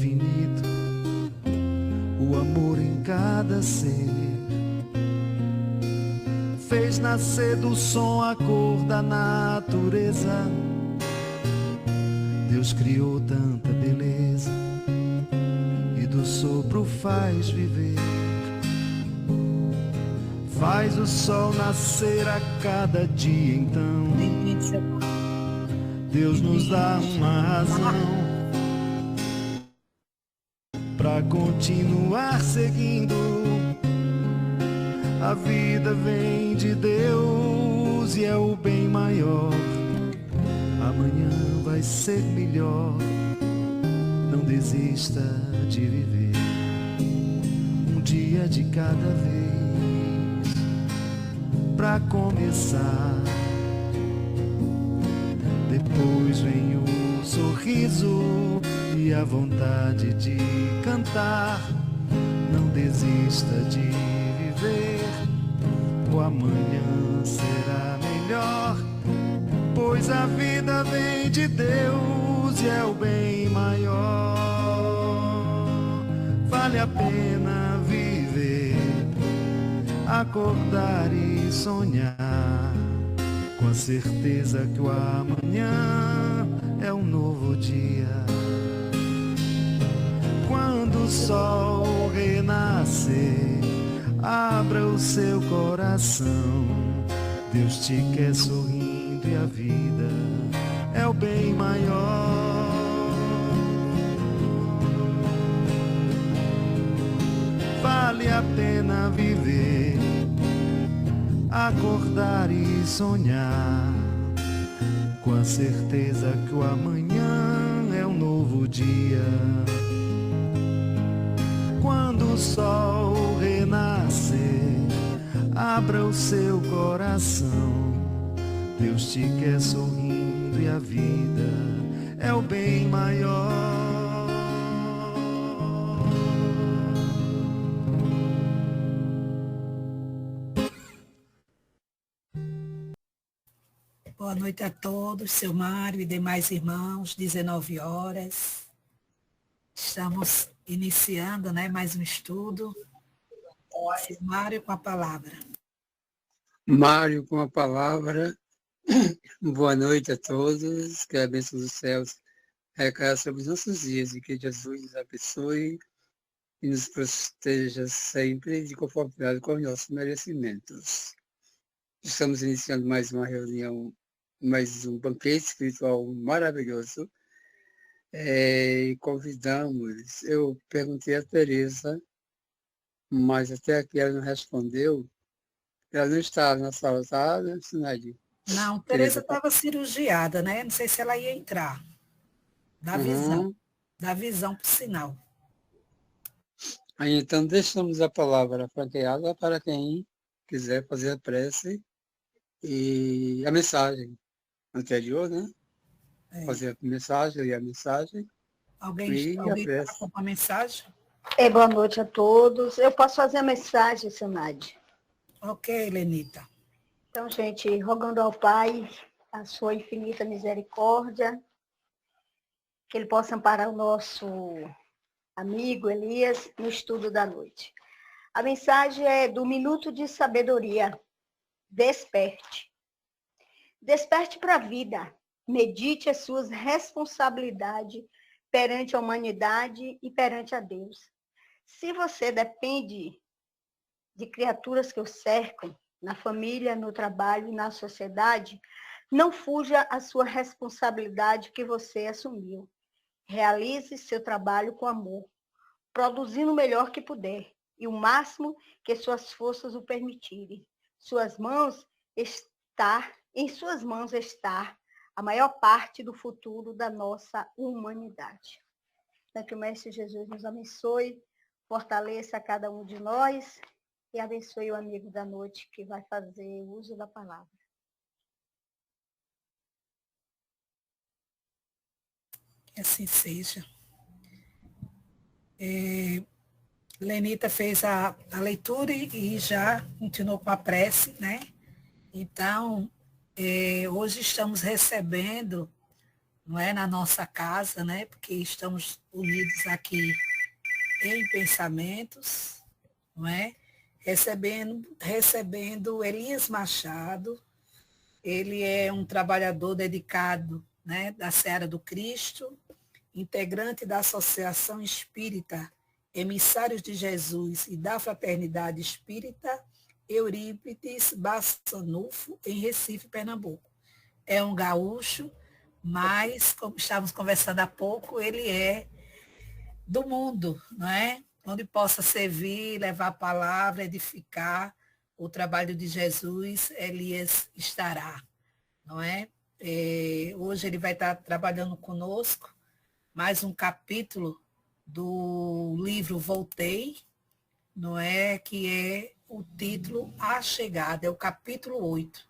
infinito, o amor em cada ser. Fez nascer do som a cor da natureza. Deus criou tanta beleza e do sopro faz viver. Faz o sol nascer a cada dia, então Deus nos dá uma razão pra continuar seguindo. A vida vem de Deus e é o bem maior. Amanhã vai ser melhor. Não desista de viver um dia de cada vez. Pra começar, depois vem o sorriso e a vontade de cantar. Não desista de viver, o amanhã será melhor, pois a vida vem de Deus e é o bem maior. Vale a pena viver, acordar e sonhar, com a certeza que o amanhã é um novo dia. Quando o sol renascer, abra o seu coração. Deus te quer sorrindo e a vida é o bem maior. Vale a pena viver, acordar e sonhar, com a certeza que o amanhã é um novo dia. Quando o sol renascer, abra o seu coração. Deus te quer sorrindo e a vida é o bem maior. Boa noite a todos, seu Mário e demais irmãos, 19 horas. Estamos iniciando, mais um estudo. Seu Mário com a palavra. Mário com a palavra. Boa noite a todos, que a bênção dos céus recaia sobre os nossos dias e que Jesus nos abençoe e nos proteja sempre de conformidade com os nossos merecimentos. Estamos iniciando mais uma reunião, mais um banquete espiritual maravilhoso. E convidamos, eu perguntei a Tereza, mas até aqui ela não respondeu. Ela não está na sala, tá, Sinaide? Não, Tereza estava cirurgiada, né? Não sei se ela ia entrar. Da visão, por sinal. Aí, então, deixamos a palavra franqueada para quem quiser fazer a prece e a mensagem anterior, né? Fazer a mensagem e a mensagem. Alguém está com a mensagem? Boa noite a todos. Eu posso fazer a mensagem, Sinaide? Ok, Lenita. Então, gente, rogando ao Pai a sua infinita misericórdia, que Ele possa amparar o nosso amigo Elias no estudo da noite. A mensagem é do Minuto de Sabedoria. Desperte. Desperte para a vida. Medite as suas responsabilidades perante a humanidade e perante a Deus. Se você depende de criaturas que o cercam, na família, no trabalho e na sociedade, não fuja a sua responsabilidade que você assumiu. Realize seu trabalho com amor, produzindo o melhor que puder e o máximo que suas forças o permitirem. Em suas mãos está a maior parte do futuro da nossa humanidade. Então, que o Mestre Jesus nos abençoe, fortaleça cada um de nós e abençoe o amigo da noite que vai fazer uso da palavra. Que assim seja. Lenita fez a leitura e já continuou com a prece, né? Então, hoje estamos recebendo não é, na nossa casa, né? Porque estamos unidos aqui em pensamentos, não é? Recebendo Elias Machado. Ele é um trabalhador dedicado, né, da Seara do Cristo, integrante da Associação Espírita Emissários de Jesus e da Fraternidade Espírita Eurípides Bassanufo, em Recife, Pernambuco. É um gaúcho, mas, como estávamos conversando há pouco, ele é do mundo, não é? Onde possa servir, levar a palavra, edificar o trabalho de Jesus, Elias estará, não é? Hoje ele vai estar trabalhando conosco mais um capítulo do livro Voltei, não é? Que é o título A Chegada, é o capítulo 8.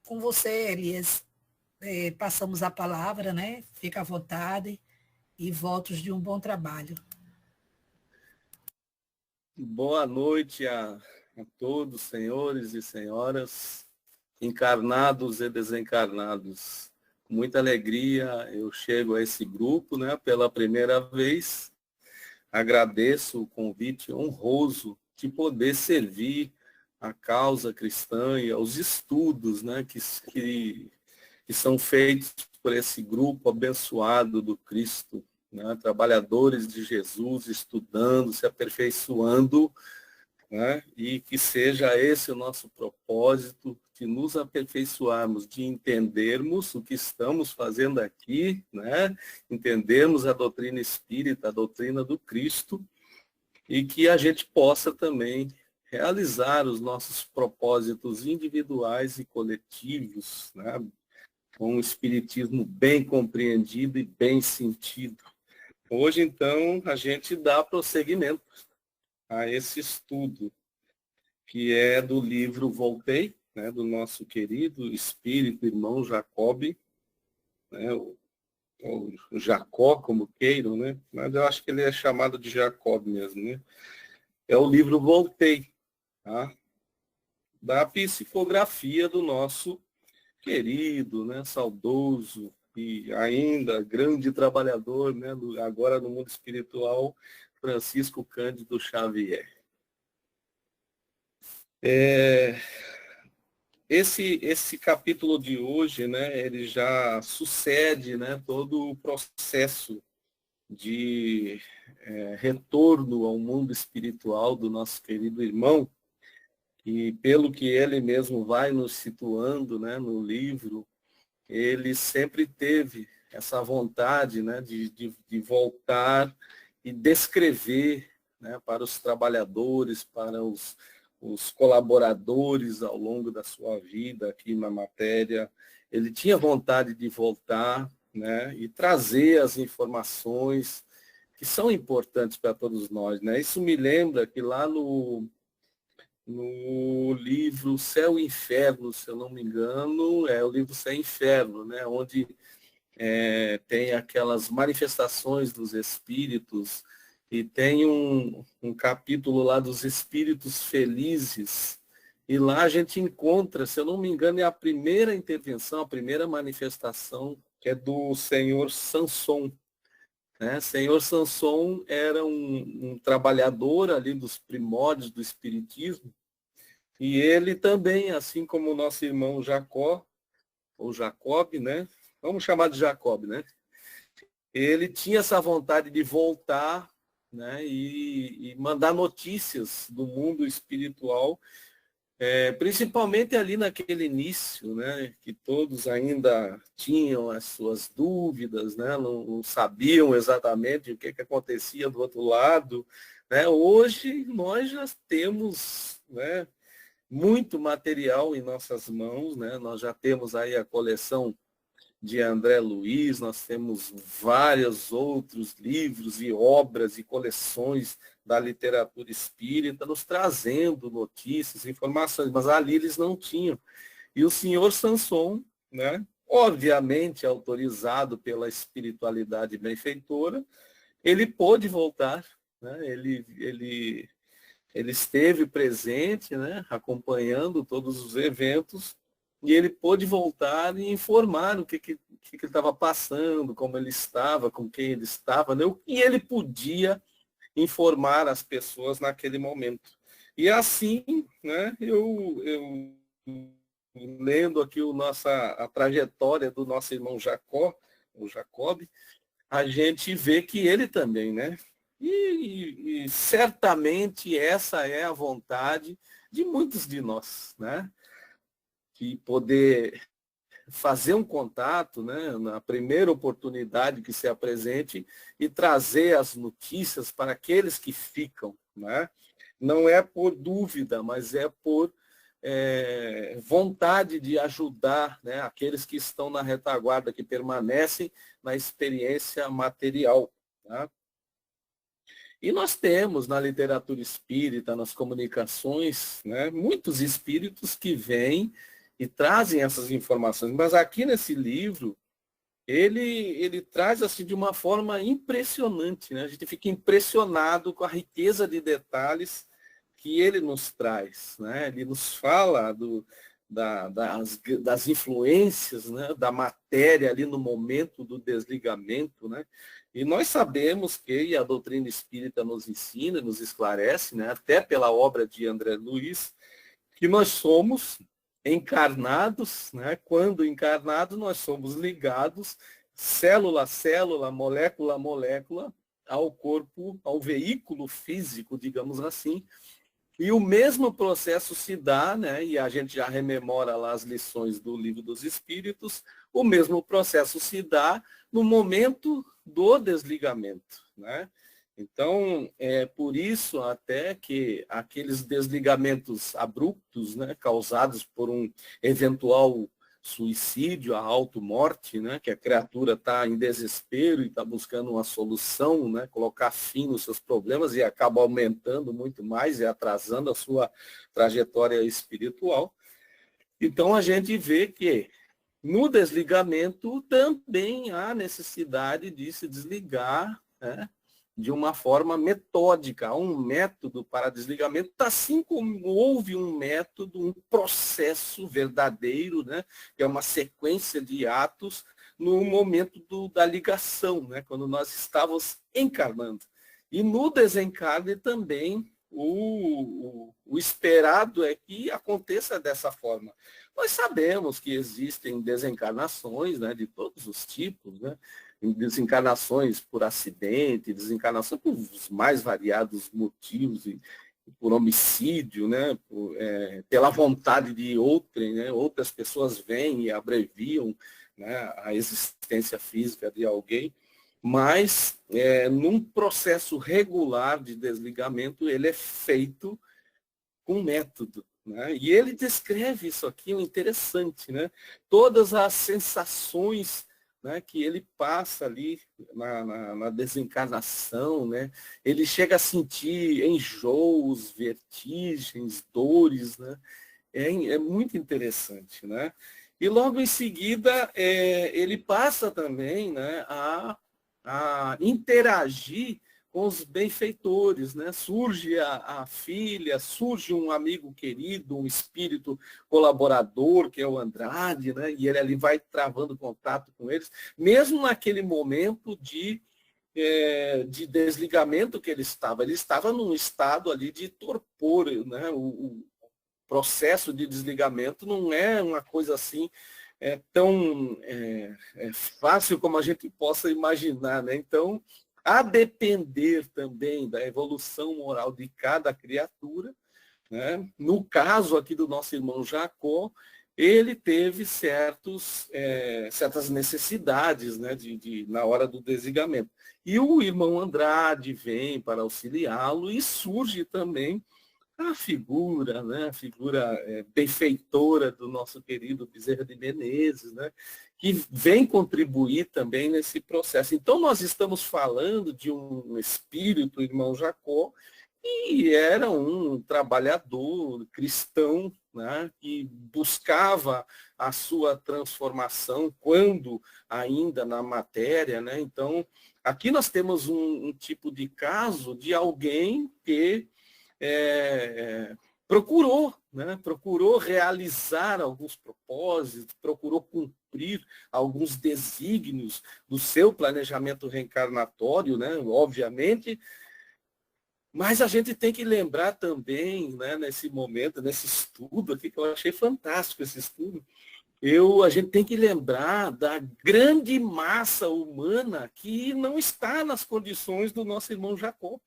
Com você, Elias, passamos a palavra, né? Fica à vontade e votos de um bom trabalho. Boa noite a todos, senhores e senhoras, encarnados e desencarnados. Com muita alegria eu chego a esse grupo, né, pela primeira vez. Agradeço o convite honroso de poder servir a causa cristã e aos estudos, né, que são feitos por esse grupo abençoado do Cristo, né, trabalhadores de Jesus, estudando, se aperfeiçoando, né, e que seja esse o nosso propósito, de nos aperfeiçoarmos, de entendermos o que estamos fazendo aqui, né, entendermos a doutrina espírita, a doutrina do Cristo, e que a gente possa também realizar os nossos propósitos individuais e coletivos, né, com um espiritismo bem compreendido e bem sentido. Hoje, então, a gente dá prosseguimento a esse estudo, que é do livro Voltei, né, do nosso querido espírito irmão Jacob, né, ou Jacó, como queiram, né, mas eu acho que ele é chamado de Jacob mesmo, né? É o livro Voltei, tá? Da psicografia do nosso querido, né, saudoso e ainda grande trabalhador, né, agora no mundo espiritual, Francisco Cândido Xavier. Esse capítulo de hoje, né, ele já sucede, né, todo o processo de retorno ao mundo espiritual do nosso querido irmão, e pelo que ele mesmo vai nos situando, né, no livro, ele sempre teve essa vontade, né, de voltar e descrever, né, para os trabalhadores, para os colaboradores ao longo da sua vida aqui na matéria. Ele tinha vontade de voltar, né, e trazer as informações que são importantes para todos nós, né? Isso me lembra que lá no livro Céu e Inferno, se eu não me engano, é o livro Céu e Inferno, né, onde tem aquelas manifestações dos espíritos, e tem um capítulo lá dos espíritos felizes, e lá a gente encontra, se eu não me engano, é a primeira intervenção, a primeira manifestação, que é do senhor Sanson. Né? Senhor Sanson era um trabalhador ali dos primórdios do espiritismo, e ele também, assim como o nosso irmão Jacó, ou Jacob, né? Vamos chamar de Jacob, né? Ele tinha essa vontade de voltar, né, e mandar notícias do mundo espiritual, principalmente ali naquele início, né, que todos ainda tinham as suas dúvidas, né, não sabiam exatamente o que acontecia do outro lado, né? Hoje nós já temos, né, muito material em nossas mãos, né? Nós já temos aí a coleção de André Luiz, nós temos vários outros livros e obras e coleções da literatura espírita nos trazendo notícias, informações, mas ali eles não tinham. E o senhor Sanson, né, obviamente autorizado pela espiritualidade benfeitora, ele pôde voltar, né, ele esteve presente, né, acompanhando todos os eventos, e ele pôde voltar e informar o que ele estava passando, como ele estava, com quem ele estava, né? O que ele podia informar as pessoas naquele momento. E assim, né, eu lendo aqui a trajetória do nosso irmão Jacó, o Jacob, a gente vê que ele também, né? E certamente essa é a vontade de muitos de nós, né? De poder fazer um contato, né, na primeira oportunidade que se apresente e trazer as notícias para aqueles que ficam, né? Não é por dúvida, mas é por vontade de ajudar, né, aqueles que estão na retaguarda, que permanecem na experiência material. Tá? E nós temos na literatura espírita, nas comunicações, né, muitos espíritos que vêm e trazem essas informações. Mas aqui nesse livro, ele traz assim de uma forma impressionante, né? A gente fica impressionado com a riqueza de detalhes que ele nos traz, né? Ele nos fala das influências, né? Da matéria ali no momento do desligamento, né? E nós sabemos que, e a doutrina espírita nos ensina, nos esclarece, né? Até pela obra de André Luiz, que nós somos encarnados, né? Quando encarnados, nós somos ligados, célula a célula, molécula a molécula, ao corpo, ao veículo físico, digamos assim. E o mesmo processo se dá, né, e a gente já rememora lá as lições do Livro dos Espíritos, o mesmo processo se dá no momento do desligamento, né? Então, é por isso até que aqueles desligamentos abruptos, né, causados por um eventual suicídio, a automorte, né, que a criatura está em desespero e está buscando uma solução, né, colocar fim nos seus problemas e acaba aumentando muito mais e atrasando a sua trajetória espiritual. Então, a gente vê que no desligamento também há necessidade de se desligar, né, de uma forma metódica, há um método para desligamento, assim como houve um método, um processo verdadeiro, né, que é uma sequência de atos no momento da ligação, né, quando nós estávamos encarnando. E no desencarne também, o esperado é que aconteça dessa forma. Nós sabemos que existem desencarnações, né, de todos os tipos, né, desencarnações por acidente, desencarnações por os mais variados motivos, e por homicídio, né, pela vontade de outrem, né, outras pessoas vêm e abreviam, né, a existência física de alguém, mas num processo regular de desligamento, ele é feito com método. Né? E ele descreve isso aqui, o interessante, né? Todas as sensações, né, que ele passa ali na desencarnação, né? Ele chega a sentir enjoos, vertigens, dores, né? É muito interessante, né? E logo em seguida ele passa também, né, a interagir com os benfeitores, né? Surge a filha, surge um amigo querido, um espírito colaborador, que é o Andrade, né? E ele ali vai travando contato com eles, mesmo naquele momento de desligamento que ele estava num estado ali de torpor, né? O processo de desligamento não é uma coisa assim tão fácil como a gente possa imaginar, né? Então, a depender também da evolução moral de cada criatura, né? No caso aqui do nosso irmão Jacó, ele teve certas necessidades, né, na hora do desligamento. E o irmão Andrade vem para auxiliá-lo e surge também a figura, né, a figura benfeitora do nosso querido Bezerra de Menezes, né, que vem contribuir também nesse processo. Então, nós estamos falando de um espírito, o irmão Jacó, que era um trabalhador cristão, né, que buscava a sua transformação quando ainda na matéria, né? Então, aqui nós temos um tipo de caso de alguém que procurou, né? Procurou realizar alguns propósitos, procurou cumprir alguns desígnios do seu planejamento reencarnatório, né? Obviamente, mas a gente tem que lembrar também, né, nesse momento, nesse estudo aqui, que eu achei fantástico esse estudo, a gente tem que lembrar da grande massa humana que não está nas condições do nosso irmão Jacó.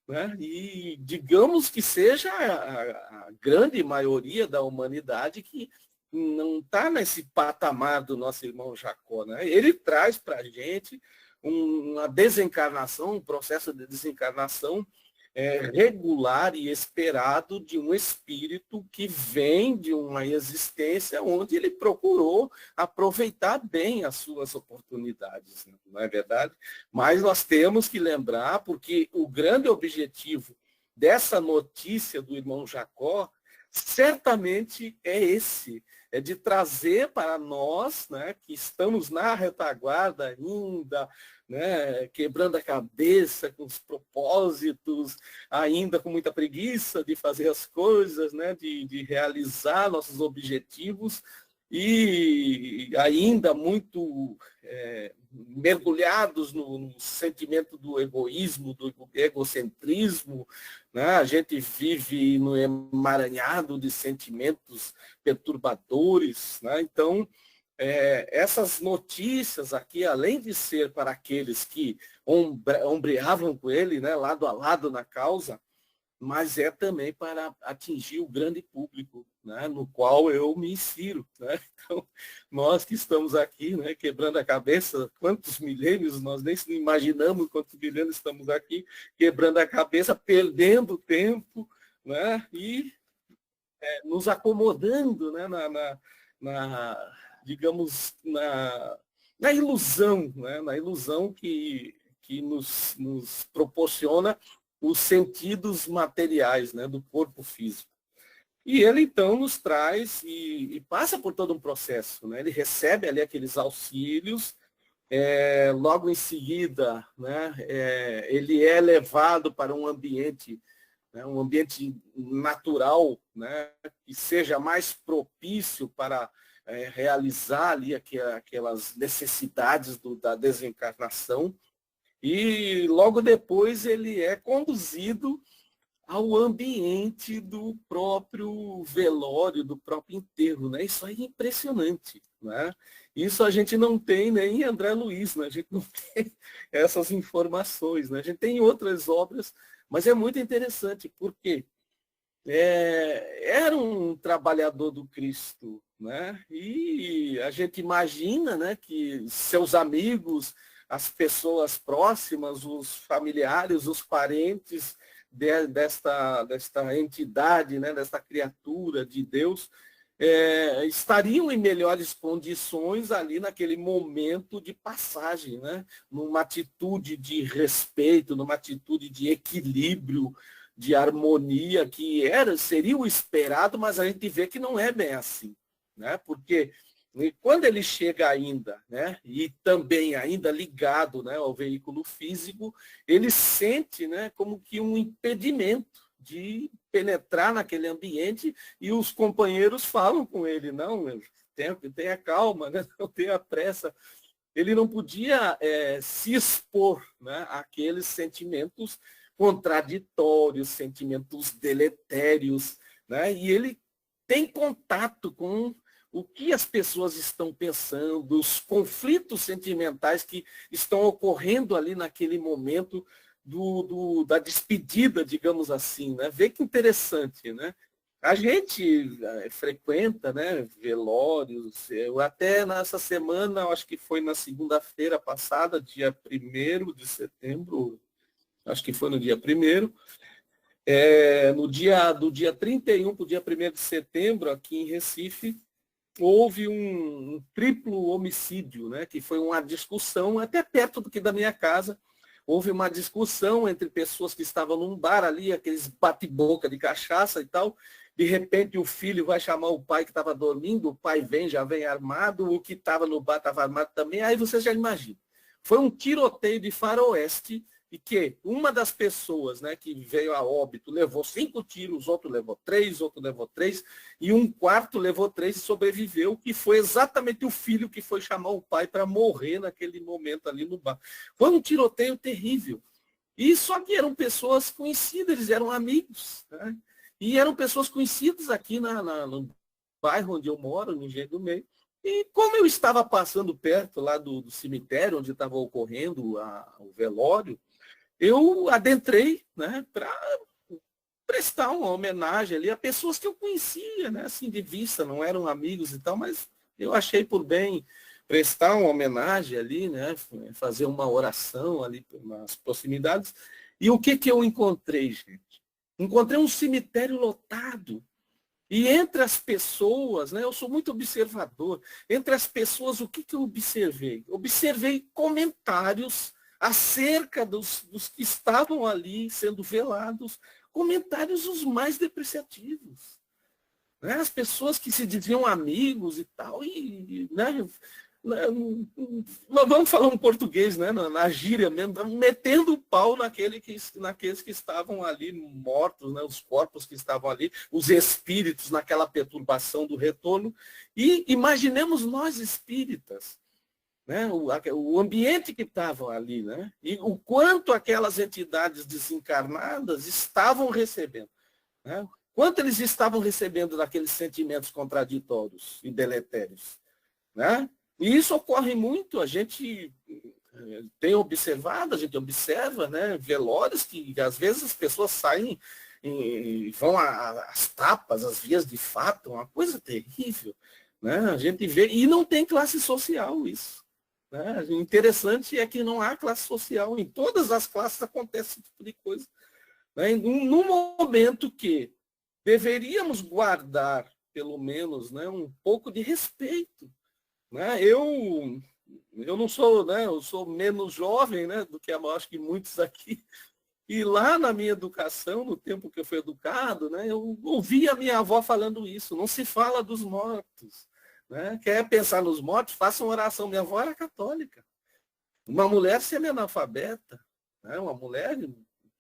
Né? E digamos que seja a grande maioria da humanidade que não está nesse patamar do nosso irmão Jacó. Né? Ele traz para a gente uma desencarnação, um processo de desencarnação regular e esperado de um espírito que vem de uma existência onde ele procurou aproveitar bem as suas oportunidades, não é verdade? Mas nós temos que lembrar, porque o grande objetivo dessa notícia do irmão Jacó certamente é esse, é de trazer para nós, né, que estamos na retaguarda ainda, né, quebrando a cabeça com os propósitos, ainda com muita preguiça de fazer as coisas, né, de realizar nossos objetivos, e ainda muito mergulhados no sentimento do egoísmo, do egocentrismo, né? A gente vive no emaranhado de sentimentos perturbadores, né? Então, essas notícias aqui, além de ser para aqueles que ombreavam com ele, né, lado a lado na causa, mas é também para atingir o grande público, né, no qual eu me insiro. Né? Então, nós que estamos aqui, né, quebrando a cabeça, quantos milênios, nós nem imaginamos quantos milênios estamos aqui, quebrando a cabeça, perdendo tempo, né, e nos acomodando, né, digamos, na ilusão, né, na ilusão que nos proporciona os sentidos materiais, né, do corpo físico. E ele, então, nos traz e passa por todo um processo. Né? Ele recebe ali aqueles auxílios, logo em seguida, né, ele é levado para um ambiente natural, né, que seja mais propício para realizar ali aquelas necessidades da desencarnação. E logo depois ele é conduzido ao ambiente do próprio velório, do próprio enterro. Né? Isso aí é impressionante. Né? Isso a gente não tem nem em André Luiz, né? A gente não tem essas informações. Né? A gente tem outras obras, mas é muito interessante, porque era um trabalhador do Cristo. Né? E a gente imagina, né, que seus amigos, as pessoas próximas, os familiares, os parentes desta entidade, né, desta criatura de Deus, estariam em melhores condições ali naquele momento de passagem, né, numa atitude de respeito, numa atitude de equilíbrio, de harmonia, que seria o esperado, mas a gente vê que não é bem assim, né, porque quando ele chega ainda, né, e também ainda ligado, né, ao veículo físico, ele sente, né, como que um impedimento de penetrar naquele ambiente, e os companheiros falam com ele, não, tenha calma, né, não tenha pressa. Ele não podia se expor, né, àqueles sentimentos contraditórios, sentimentos deletérios, né, e ele tem contato com o que as pessoas estão pensando, os conflitos sentimentais que estão ocorrendo ali naquele momento da despedida, digamos assim. Né? Vê que interessante. Né? A gente frequenta, né, velórios. Eu até nessa semana, acho que foi na segunda-feira passada, dia 1º de setembro, acho que foi no dia 1º, do dia 31 para o dia 1º de setembro, aqui em Recife, houve um triplo homicídio, né, que foi uma discussão, até perto do que da minha casa, houve uma discussão entre pessoas que estavam num bar ali, aqueles bate-boca de cachaça e tal, de repente o filho vai chamar o pai que estava dormindo, o pai já vem armado, o que estava no bar estava armado também, aí você já imagina. Foi um tiroteio de faroeste e que uma das pessoas, né, que veio a óbito levou 5 tiros, outro levou 3, outro levou 3, e um quarto levou 3 e sobreviveu, que foi exatamente o filho que foi chamar o pai para morrer naquele momento ali no bar. Foi um tiroteio terrível. E só que eram pessoas conhecidas, eles eram amigos, né? E eram pessoas conhecidas aqui no bairro onde eu moro, no Engenho do Meio. E como eu estava passando perto lá do cemitério, onde estava ocorrendo o velório, eu adentrei, né, para prestar uma homenagem ali a pessoas que eu conhecia, né, assim, de vista, não eram amigos e tal, mas eu achei por bem prestar uma homenagem ali, né, fazer uma oração ali nas proximidades. E o que eu encontrei, gente? Encontrei um cemitério lotado. E entre as pessoas, né, eu sou muito observador, entre as pessoas, o que eu observei? Observei comentários acerca dos que estavam ali sendo velados, comentários os mais depreciativos. Né? As pessoas que se diziam amigos e tal, né, vamos falar um português, né, na gíria mesmo, metendo o pau naqueles que estavam ali mortos, né, os corpos que estavam ali, os espíritos naquela perturbação do retorno. E imaginemos nós espíritas, né, o ambiente que estava ali, né, e o quanto aquelas entidades desencarnadas estavam recebendo. Né, quanto eles estavam recebendo daqueles sentimentos contraditórios e deletérios. Né? E isso ocorre muito, a gente tem observado, a gente observa, né, velórios que às vezes as pessoas saem e vão às tapas, às vias de fato, uma coisa terrível. Né? A gente vê, e não tem classe social isso. Né? O interessante é que não há classe social, em todas as classes acontece esse tipo de coisa. Né? No momento que deveríamos guardar, pelo menos, né, um pouco de respeito. Né? Eu não sou, né, eu sou menos jovem, né, do que acho que muitos aqui. E lá na minha educação, no tempo que eu fui educado, né, eu ouvi a minha avó falando isso. Não se fala dos mortos. Né? Quer pensar nos mortos? Faça uma oração. Minha avó era católica. Uma mulher semi-analfabeta. Né? Uma mulher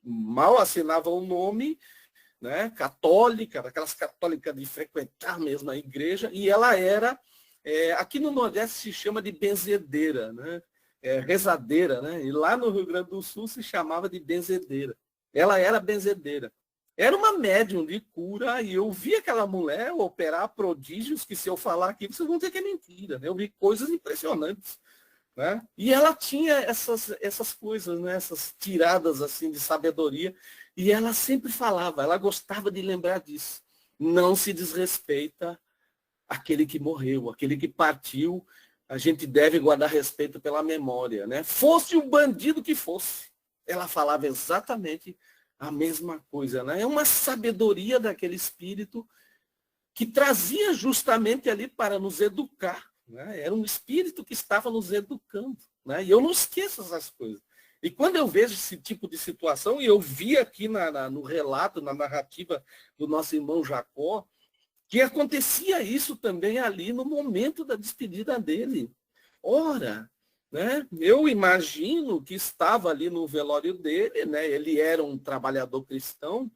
mal assinava o nome, né, católica, daquelas católicas de frequentar mesmo a igreja, e ela era... aqui no Nordeste se chama de benzedeira, né? Rezadeira, né? E lá no Rio Grande do Sul se chamava de benzedeira. Ela era benzedeira. Era uma médium de cura, e eu vi aquela mulher operar prodígios que, se eu falar aqui, vocês vão dizer que é mentira. Né? Eu vi coisas impressionantes. Né? E ela tinha essas coisas, né? Essas tiradas assim de sabedoria, e ela sempre falava, ela gostava de lembrar disso. Não se desrespeita aquele que morreu, aquele que partiu, a gente deve guardar respeito pela memória, né? Fosse o bandido que fosse. Ela falava exatamente a mesma coisa, né? É uma sabedoria daquele espírito que trazia justamente ali para nos educar, né? Era um espírito que estava nos educando, né? E eu não esqueço essas coisas. E quando eu vejo esse tipo de situação, e eu vi aqui no relato, na narrativa do nosso irmão Jacó, que acontecia isso também ali no momento da despedida dele. Ora, né, eu imagino que estava ali no velório dele, né, ele era um trabalhador cristão,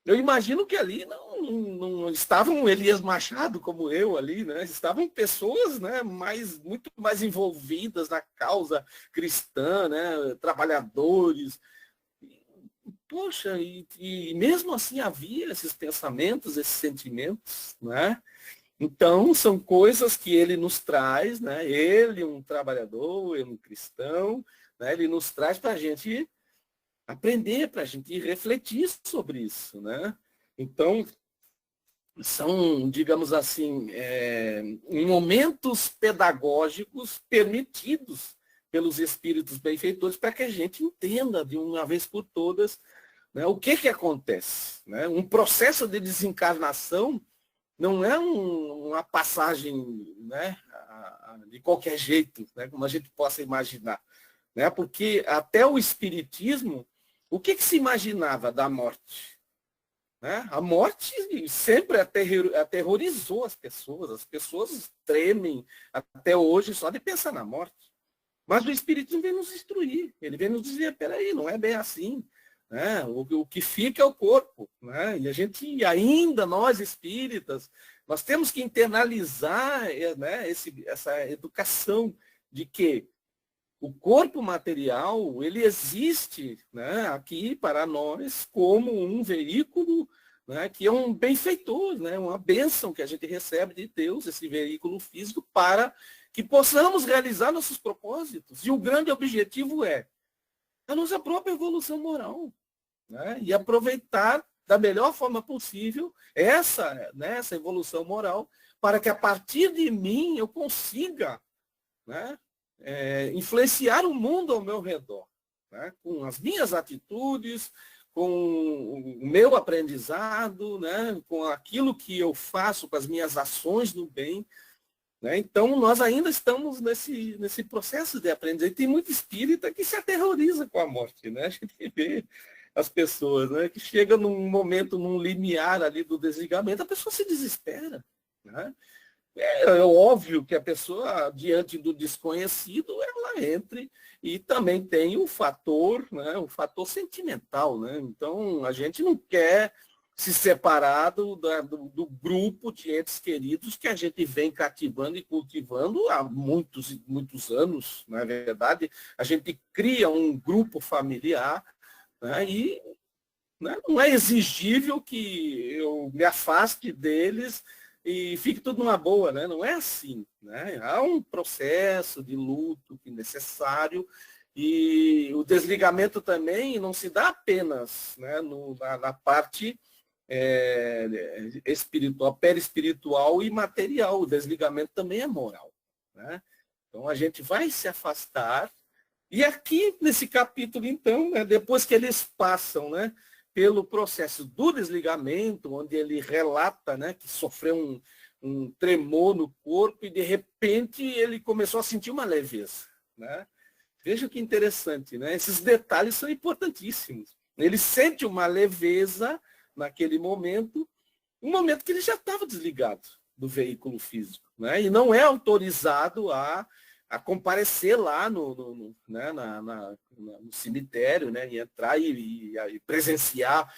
eu imagino que ali não estavam Elias Machado como eu ali, né, estavam pessoas, né, muito mais envolvidas na causa cristã, né, trabalhadores. Poxa, e mesmo assim havia esses pensamentos, esses sentimentos, né? Então, são coisas que ele nos traz, né? Ele, um trabalhador, ele, um cristão, né? Ele nos traz para a gente aprender, para a gente refletir sobre isso, né? Então, são, digamos assim, momentos pedagógicos permitidos pelos espíritos benfeitores para que a gente entenda de uma vez por todas, né, o que acontece. Né? Um processo de desencarnação não é uma passagem, né, de qualquer jeito, né, como a gente possa imaginar. Né? Porque até o Espiritismo, o que se imaginava da morte? Né? A morte sempre aterrorizou as pessoas tremem até hoje só de pensar na morte. Mas o Espiritismo vem nos instruir, ele vem nos dizer, peraí, não é bem assim. Né? O que fica é o corpo. Né? E a gente, ainda nós espíritas, nós temos que internalizar, né, essa educação de que o corpo material, ele existe, né, aqui para nós como um veículo, né, que é um benfeitor, né, uma bênção que a gente recebe de Deus, esse veículo físico, para que possamos realizar nossos propósitos. E o grande objetivo é a nossa própria evolução moral. Né, e aproveitar da melhor forma possível essa evolução moral, para que a partir de mim eu consiga, né, influenciar o mundo ao meu redor, né, com as minhas atitudes, com o meu aprendizado, né, com aquilo que eu faço, com as minhas ações no bem. Né? Então, nós ainda estamos nesse processo de aprendizagem. Tem muito espírita que se aterroriza com a morte. Né? A gente vê as pessoas, né, que chegam num momento, num limiar ali do desligamento, a pessoa se desespera. Né? É óbvio que a pessoa, diante do desconhecido, ela entre, e também tem o fator, né, o fator sentimental. Né? Então, a gente não quer se separar do grupo de entes queridos que a gente vem cativando e cultivando há muitos anos. Na verdade, a gente cria um grupo familiar, né, e, né, não é exigível que eu me afaste deles e fique tudo numa boa, né? Não é assim. Né? Há um processo de luto que é necessário, e o desligamento também não se dá apenas, né, na parte espiritual, perispiritual e material. O desligamento também é moral. Né? Então a gente vai se afastar. E aqui, nesse capítulo, então, né, depois que eles passam, né, pelo processo do desligamento, onde ele relata, né, que sofreu um tremor no corpo e, de repente, ele começou a sentir uma leveza. Né? Veja que interessante, né? Esses detalhes são importantíssimos. Ele sente uma leveza naquele momento, um momento que ele já estava desligado do veículo físico. Né? E não é autorizado a comparecer lá no cemitério, né, e entrar e presenciar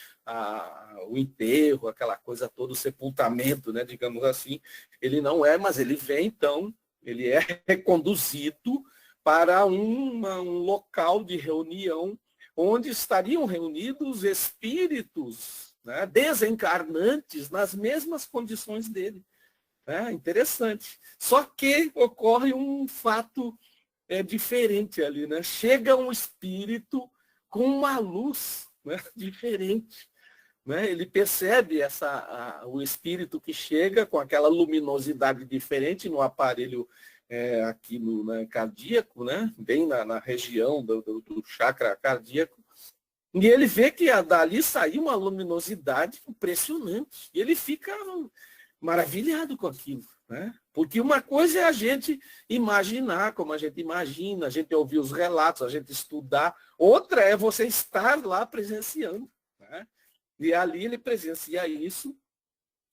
o enterro, aquela coisa toda, o sepultamento, né, digamos assim. Ele não é, mas ele vem, então, ele é reconduzido para um local de reunião onde estariam reunidos espíritos, né, desencarnantes nas mesmas condições dele. Interessante. Só que ocorre um fato diferente ali, né? Chega um espírito com uma luz, né, diferente. Né? Ele percebe o espírito que chega com aquela luminosidade diferente no aparelho aqui né, cardíaco, né? Bem na região do chakra cardíaco. E ele vê que dali saiu uma luminosidade impressionante. E ele fica maravilhado com aquilo, né? Porque uma coisa é a gente imaginar como a gente imagina, a gente ouvir os relatos, a gente estudar. Outra é você estar lá presenciando. Né? E ali ele presencia isso.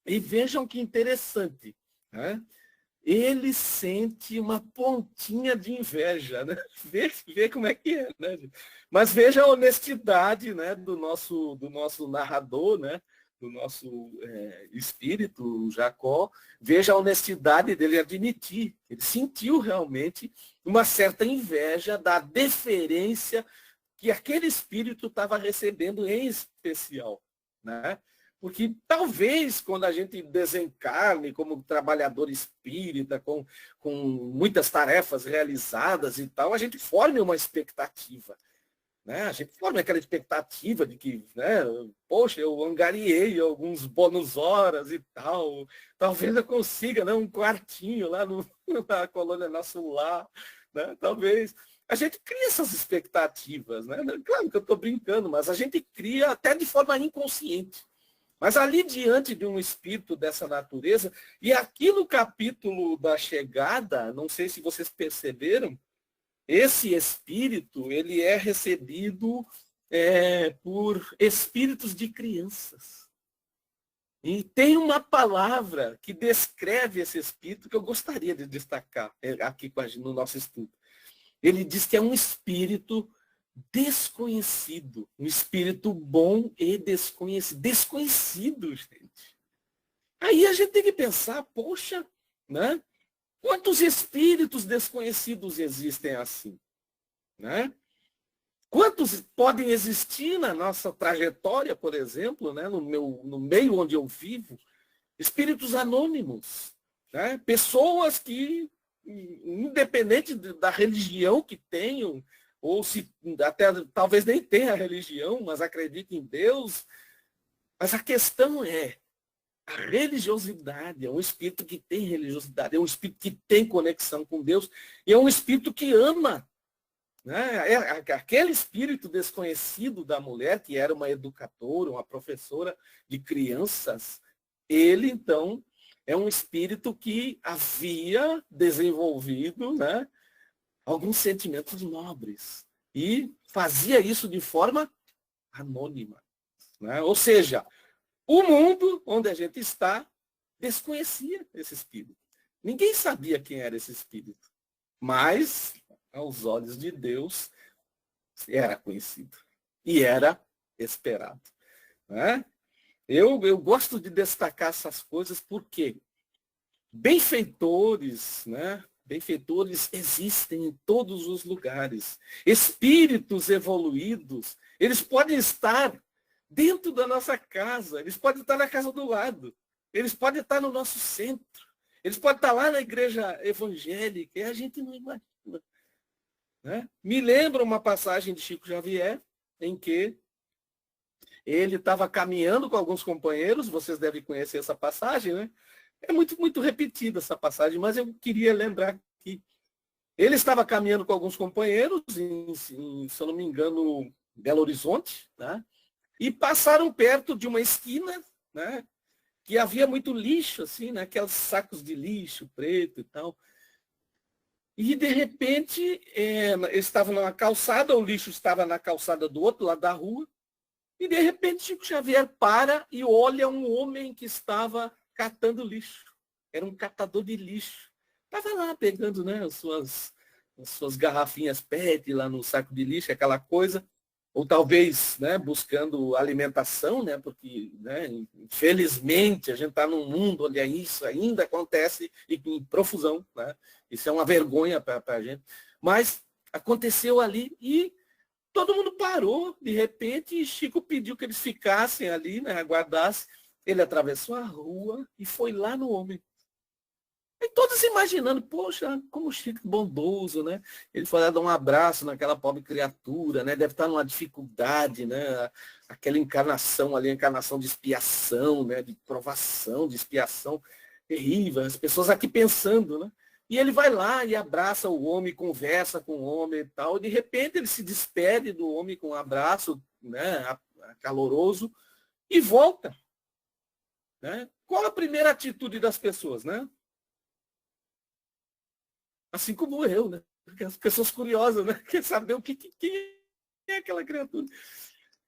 E vejam que interessante. Né? Ele sente uma pontinha de inveja. Né? Vê como é que é. Né? Mas veja a honestidade, né, do nosso narrador, né? Do nosso espírito, Jacó. Veja a honestidade dele admitir. Ele sentiu realmente uma certa inveja da deferência que aquele espírito estava recebendo em especial. Né? Porque talvez quando a gente desencarne como trabalhador espírita, com muitas tarefas realizadas e tal, a gente forme uma expectativa. Né? A gente forma aquela expectativa de que, né, poxa, eu angariei alguns bônus horas e tal, talvez eu consiga, né, um quartinho lá na colônia Nosso Lar, né? Talvez. A gente cria essas expectativas. Né? Claro que eu estou brincando, mas a gente cria até de forma inconsciente. Mas ali diante de um espírito dessa natureza, e aqui no capítulo da chegada, não sei se vocês perceberam, esse espírito, ele é recebido por espíritos de crianças. E tem uma palavra que descreve esse espírito que eu gostaria de destacar aqui no nosso estudo. Ele diz que é um espírito desconhecido, um espírito bom e desconhecido. Desconhecido, gente. Aí a gente tem que pensar, poxa, né? Quantos espíritos desconhecidos existem assim? Né? Quantos podem existir na nossa trajetória, por exemplo, né? no meio onde eu vivo? Espíritos anônimos. Né? Pessoas que, independente da religião que tenham, ou se até talvez nem tenha religião, mas acreditem em Deus. Mas a questão é, a religiosidade é um espírito que tem religiosidade, é um espírito que tem conexão com Deus, e é um espírito que ama. Né? Aquele espírito desconhecido da mulher, que era uma educadora, uma professora de crianças, ele, então, é um espírito que havia desenvolvido, né, alguns sentimentos nobres. E fazia isso de forma anônima. Né? Ou seja, o mundo onde a gente está desconhecia esse espírito. Ninguém sabia quem era esse espírito. Mas, aos olhos de Deus, era conhecido. E era esperado. Né? Eu gosto de destacar essas coisas porque benfeitores, né? Benfeitores existem em todos os lugares. Espíritos evoluídos, eles podem estar dentro da nossa casa, eles podem estar na casa do lado, eles podem estar no nosso centro, eles podem estar lá na igreja evangélica, e a gente não imagina. Né? Me lembra uma passagem de Chico Xavier, em que ele estava caminhando com alguns companheiros, vocês devem conhecer essa passagem, né? É muito repetida essa passagem, mas eu queria lembrar que ele estava caminhando com alguns companheiros, se eu não me engano, Belo Horizonte, né? E passaram perto de uma esquina, né? Que havia muito lixo, assim, né? Aqueles sacos de lixo preto e tal. E, de repente, eles estavam numa calçada, o lixo estava na calçada do outro lado da rua, e, de repente, Chico Xavier para e olha um homem que estava catando lixo. Era um catador de lixo. Estava lá pegando, né, as suas garrafinhas PET lá no saco de lixo, aquela coisa. Ou talvez, né, buscando alimentação, né, porque, né, infelizmente, a gente está num mundo onde isso ainda acontece e em profusão. Né? Isso é uma vergonha para a gente. Mas aconteceu ali e todo mundo parou, de repente, e Chico pediu que eles ficassem ali, né, aguardassem. Ele atravessou a rua e foi lá no homem. E todos imaginando, poxa, como Chico bondoso, né? Ele foi lá dar um abraço naquela pobre criatura, né? Deve estar numa dificuldade, né? Aquela encarnação ali, a encarnação de expiação, né? De provação, de expiação terrível. As pessoas aqui pensando, né? E ele vai lá e abraça o homem, conversa com o homem e tal. E de repente ele se despede do homem com um abraço, né? Caloroso e volta. Né? Qual a primeira atitude das pessoas, né? Assim como eu, né? Porque as pessoas curiosas, né? Quer saber quem é aquela criatura.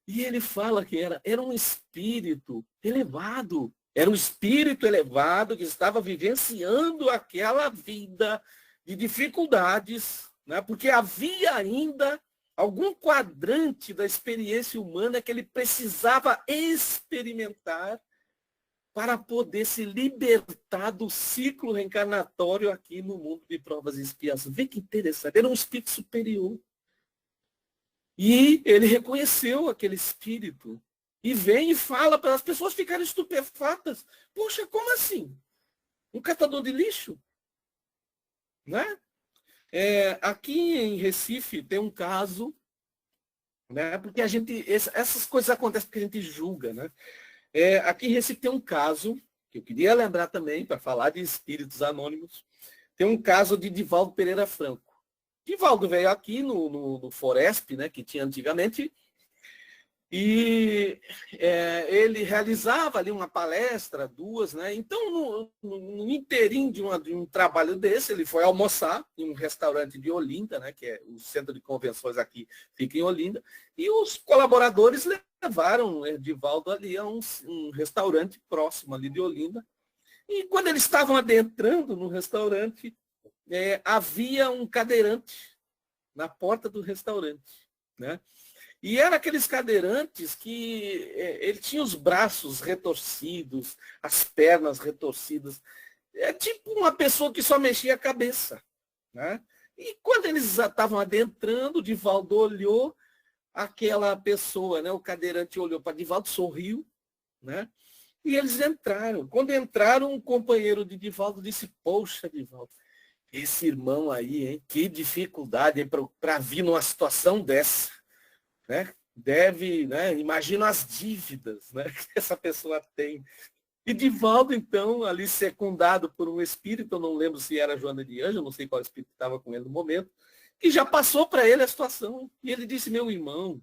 E ele fala que era um espírito elevado. Era um espírito elevado que estava vivenciando aquela vida de dificuldades, né? Porque havia ainda algum quadrante da experiência humana que ele precisava experimentar para poder se libertar do ciclo reencarnatório aqui no mundo de provas e expiações. Vê que interessante, era um espírito superior. E ele reconheceu aquele espírito. E vem e fala para as pessoas ficarem estupefatas. Poxa, como assim? Um catador de lixo? Né? Aqui em Recife tem um caso, né? Porque essas coisas acontecem porque a gente julga, né? Aqui em Recife tem um caso, que eu queria lembrar também, para falar de espíritos anônimos, tem um caso de Divaldo Pereira Franco. Divaldo veio aqui no Foresp, né, que tinha antigamente, e ele realizava ali uma palestra, duas, né? Então, no inteirinho de um trabalho desse, ele foi almoçar em um restaurante de Olinda, né? Que é o centro de convenções aqui, fica em Olinda, e os colaboradores levaram Divaldo ali a um restaurante próximo ali de Olinda. E quando eles estavam adentrando no restaurante, havia um cadeirante na porta do restaurante, né? E eram aqueles cadeirantes que ele tinha os braços retorcidos, as pernas retorcidas. É tipo uma pessoa que só mexia a cabeça, né? E quando eles estavam adentrando, o Divaldo olhou aquela pessoa, né? O cadeirante olhou para Divaldo, sorriu, né? E eles entraram. Quando entraram, um companheiro de Divaldo disse: poxa, Divaldo, esse irmão aí, hein? Que dificuldade para vir numa situação dessa, né? Deve, né? Imagina as dívidas, né? Que essa pessoa tem. E Divaldo, então, ali secundado por um espírito, eu não lembro se era Joana de Anjos, não sei qual espírito estava com ele no momento, que já passou para ele a situação. E ele disse: meu irmão,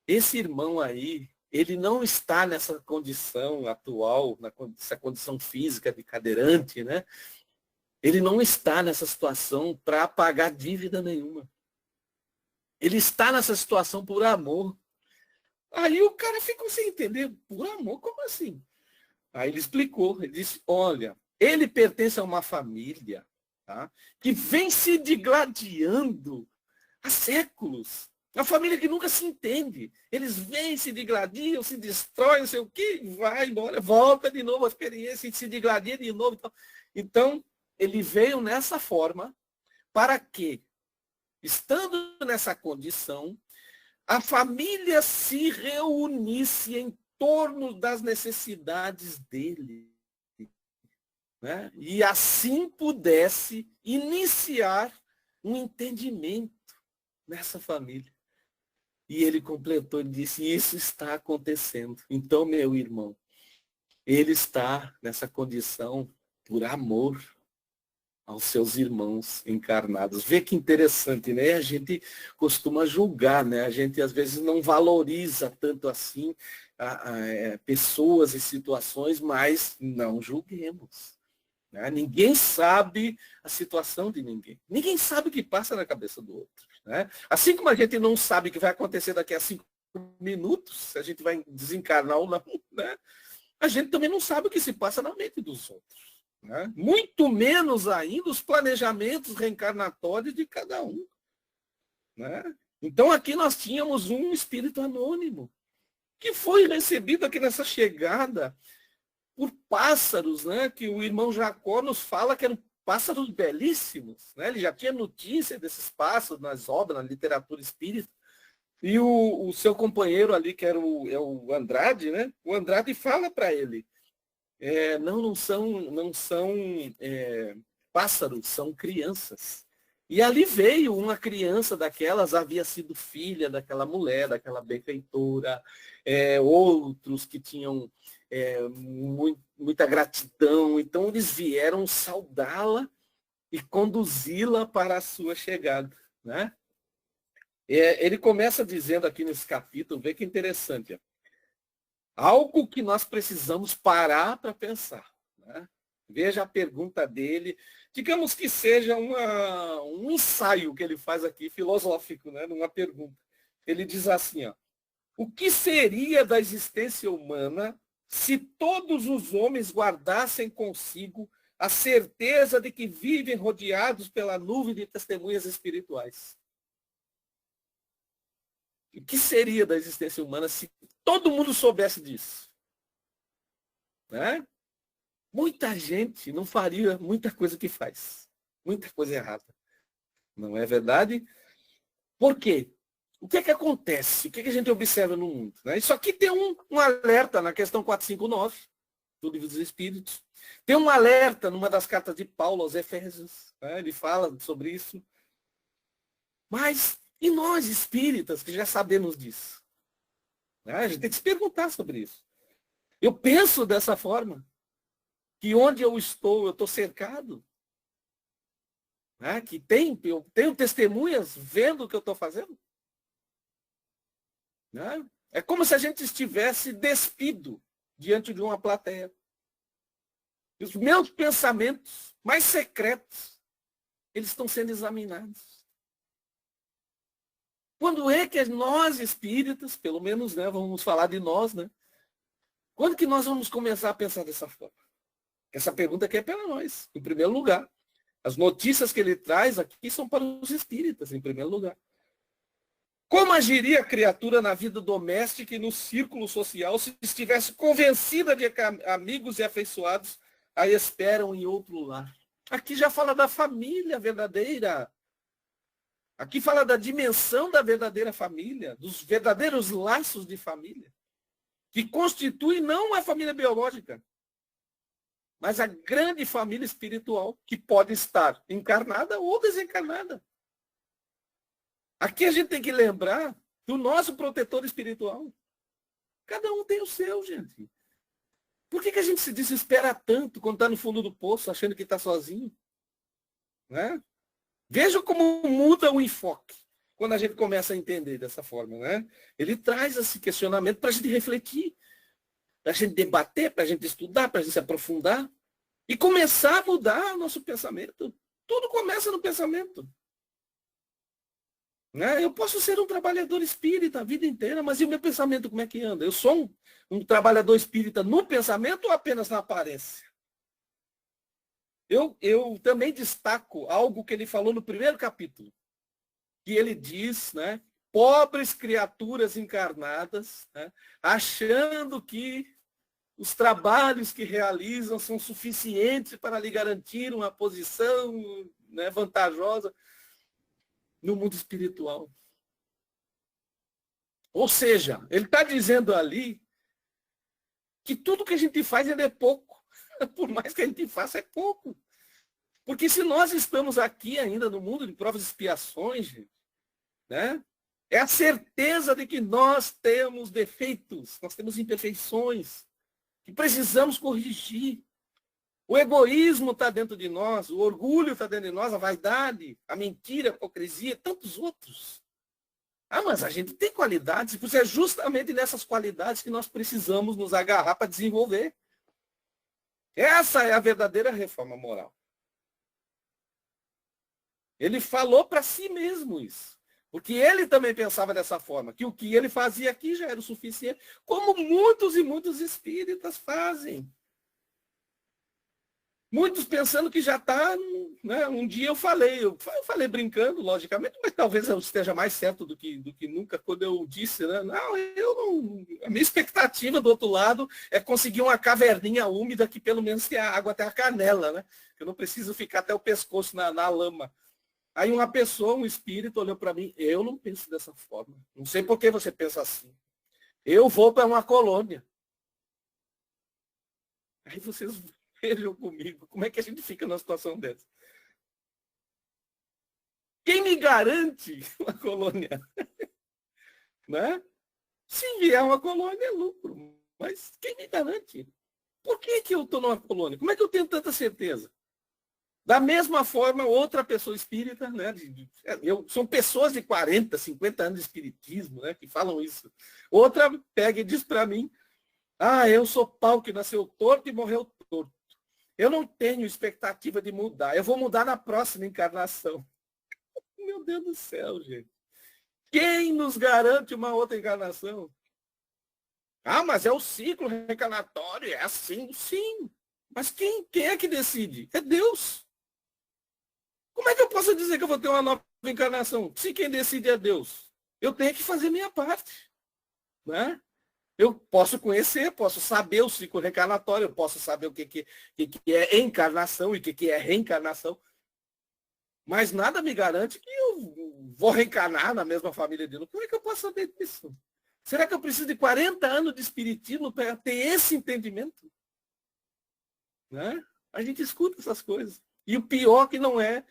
esse irmão aí, ele não está nessa condição atual, nessa condição física de cadeirante, né? Ele não está nessa situação para pagar dívida nenhuma. Ele está nessa situação por amor. Aí o cara ficou sem entender. Por amor? Como assim? Aí ele explicou. Ele disse: olha, ele pertence a uma família, tá, que vem se digladiando há séculos. Uma família que nunca se entende. Eles vêm, se digladiam, se destroem, não sei o quê, vai embora, volta de novo a experiência e se digladia de novo. Então, ele veio nessa forma para que, estando nessa condição, a família se reunisse em torno das necessidades dele, né? E assim pudesse iniciar um entendimento nessa família. E ele completou e disse: isso está acontecendo. Então, meu irmão, ele está nessa condição por amor aos seus irmãos encarnados. Vê que interessante, né? A gente costuma julgar, né? A gente às vezes não valoriza tanto assim pessoas e situações, mas não julguemos, né? Ninguém sabe a situação de ninguém. Ninguém sabe o que passa na cabeça do outro, né? Assim como a gente não sabe o que vai acontecer daqui a 5 minutos, se a gente vai desencarnar ou não, né? A gente também não sabe o que se passa na mente dos outros, né? Muito menos ainda os planejamentos reencarnatórios de cada um, né? Então aqui nós tínhamos um espírito anônimo que foi recebido aqui nessa chegada por pássaros, né? Que o irmão Jacó nos fala que eram pássaros belíssimos, né? Ele já tinha notícia desses pássaros nas obras, na literatura espírita. E o seu companheiro ali, que era o Andrade, né? O Andrade fala para ele: não são pássaros, são crianças. E ali veio uma criança daquelas, havia sido filha daquela mulher, daquela benfeitora, outros que tinham muita gratidão. Então eles vieram saudá-la e conduzi-la para a sua chegada, né? Ele começa dizendo aqui nesse capítulo, vê que interessante, ó. Algo que nós precisamos parar para pensar, né? Veja a pergunta dele. Digamos que seja um ensaio que ele faz aqui, filosófico, né? Numa pergunta. Ele diz assim, ó: o que seria da existência humana se todos os homens guardassem consigo a certeza de que vivem rodeados pela nuvem de testemunhas espirituais? O que seria da existência humana se todo mundo soubesse disso? Né? Muita gente não faria muita coisa que faz. Muita coisa errada. Não é verdade? Por quê? O que é que acontece? O que é que a gente observa no mundo? Né? Isso aqui tem um alerta na questão 459 do Livro dos Espíritos. Tem um alerta numa das cartas de Paulo aos Efésios. Né? Ele fala sobre isso. Mas e nós espíritas que já sabemos disso? Né? A gente tem que se perguntar sobre isso. Eu penso dessa forma. Que onde eu estou cercado. Né? Que eu tenho testemunhas vendo o que eu estou fazendo. Né? É como se a gente estivesse despido diante de uma plateia. Os meus pensamentos mais secretos, eles estão sendo examinados. Quando é que nós espíritas, pelo menos, né, vamos falar de nós, né? Quando que nós vamos começar a pensar dessa forma? Essa pergunta aqui é para nós, em primeiro lugar. As notícias que ele traz aqui são para os espíritas, em primeiro lugar. Como agiria a criatura na vida doméstica e no círculo social se estivesse convencida de que amigos e afeiçoados a esperam em outro lar? Aqui já fala da família verdadeira. Aqui fala da dimensão da verdadeira família, dos verdadeiros laços de família, que constitui não a família biológica, mas a grande família espiritual, que pode estar encarnada ou desencarnada. Aqui a gente tem que lembrar do nosso protetor espiritual. Cada um tem o seu, gente. Por que a gente se desespera tanto quando está no fundo do poço, achando que está sozinho? Né? Veja como muda o enfoque quando a gente começa a entender dessa forma. Né? Ele traz esse questionamento para a gente refletir, para a gente debater, para a gente estudar, para a gente se aprofundar e começar a mudar nosso pensamento. Tudo começa no pensamento. Eu posso ser um trabalhador espírita a vida inteira, mas e o meu pensamento como é que anda? Eu sou um trabalhador espírita no pensamento ou apenas na aparência? Eu também destaco algo que ele falou no primeiro capítulo, que ele diz, né, pobres criaturas encarnadas, né, achando que os trabalhos que realizam são suficientes para lhe garantir uma posição, né, vantajosa no mundo espiritual. Ou seja, ele está dizendo ali que tudo que a gente faz é pouco. Por mais que a gente faça, é pouco. Porque se nós estamos aqui ainda no mundo de provas e expiações, gente, né, é a certeza de que nós temos defeitos, nós temos imperfeições, que precisamos corrigir. O egoísmo está dentro de nós, o orgulho está dentro de nós, a vaidade, a mentira, a hipocrisia, tantos outros. Mas a gente tem qualidades, porque é justamente nessas qualidades que nós precisamos nos agarrar para desenvolver. Essa é a verdadeira reforma moral. Ele falou para si mesmo isso. Porque ele também pensava dessa forma, que o que ele fazia aqui já era o suficiente, como muitos e muitos espíritas fazem. Muitos pensando que já está, né? Um dia eu falei brincando, logicamente, mas talvez eu esteja mais certo do que nunca quando eu disse, né? A minha expectativa do outro lado é conseguir uma caverninha úmida que pelo menos tenha água até a canela, né? Que eu não preciso ficar até o pescoço na lama. Aí uma pessoa, um espírito, olhou para mim, eu não penso dessa forma. Não sei por que você pensa assim. Eu vou para uma colônia. Aí vocês vejam comigo, como é que a gente fica numa situação dessa? Quem me garante uma colônia? Né? Se vier uma colônia, é lucro. Mas quem me garante? Por que eu estou numa colônia? Como é que eu tenho tanta certeza? Da mesma forma, outra pessoa espírita, né? São pessoas de 40, 50 anos de espiritismo, né, que falam isso. Outra pega e diz para mim, eu sou pau que nasceu torto e morreu torto. Eu não tenho expectativa de mudar. Eu vou mudar na próxima encarnação. Meu Deus do céu, gente. Quem nos garante uma outra encarnação? Mas é o ciclo reencarnatório, é assim, sim. Mas quem é que decide? É Deus. Como é que eu posso dizer que eu vou ter uma nova encarnação? Se quem decide é Deus. Eu tenho que fazer minha parte. Né? Eu posso conhecer, posso saber o ciclo reencarnatório, eu posso saber o que é encarnação e o que é reencarnação. Mas nada me garante que eu vou reencarnar na mesma família de novo. Como é que eu posso saber disso? Será que eu preciso de 40 anos de espiritismo para ter esse entendimento? Né? A gente escuta essas coisas. E o pior que não é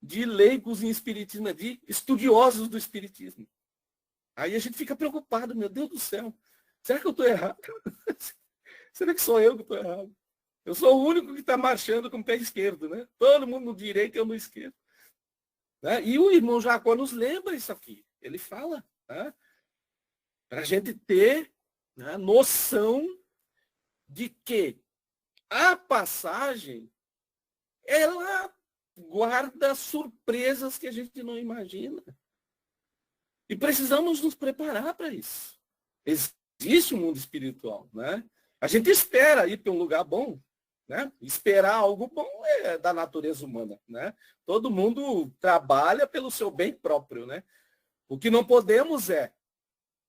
de leigos em espiritismo, é de estudiosos do espiritismo. Aí a gente fica preocupado, meu Deus do céu. Será que eu estou errado? Será que sou eu que estou errado? Eu sou o único que está marchando com o pé esquerdo, né? Todo mundo no direito e eu no esquerdo. Né? E o irmão Jacó nos lembra isso aqui. Ele fala, né? Para a gente ter, né, noção de que a passagem, ela guarda surpresas que a gente não imagina. E precisamos nos preparar para isso. Existe um mundo espiritual, né? A gente espera ir para um lugar bom, né? Esperar algo bom é da natureza humana, né? Todo mundo trabalha pelo seu bem próprio, né? O que não podemos é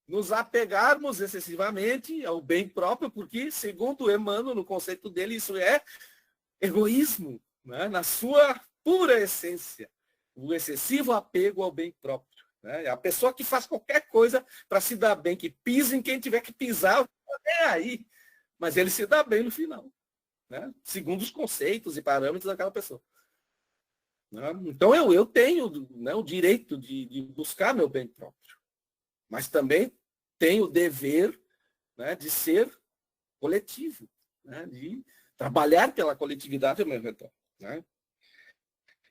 nos apegarmos excessivamente ao bem próprio, porque, segundo Emmanuel, no conceito dele, isso é egoísmo, né? Na sua pura essência, o excessivo apego ao bem próprio. Né? A pessoa que faz qualquer coisa para se dar bem, que pisa em quem tiver que pisar, é aí. Mas ele se dá bem no final, né? Segundo os conceitos e parâmetros daquela pessoa. Né? Então eu tenho, né, o direito de buscar meu bem próprio, mas também tenho o dever, né, de ser coletivo, né, de trabalhar pela coletividade ao meu redor. Né?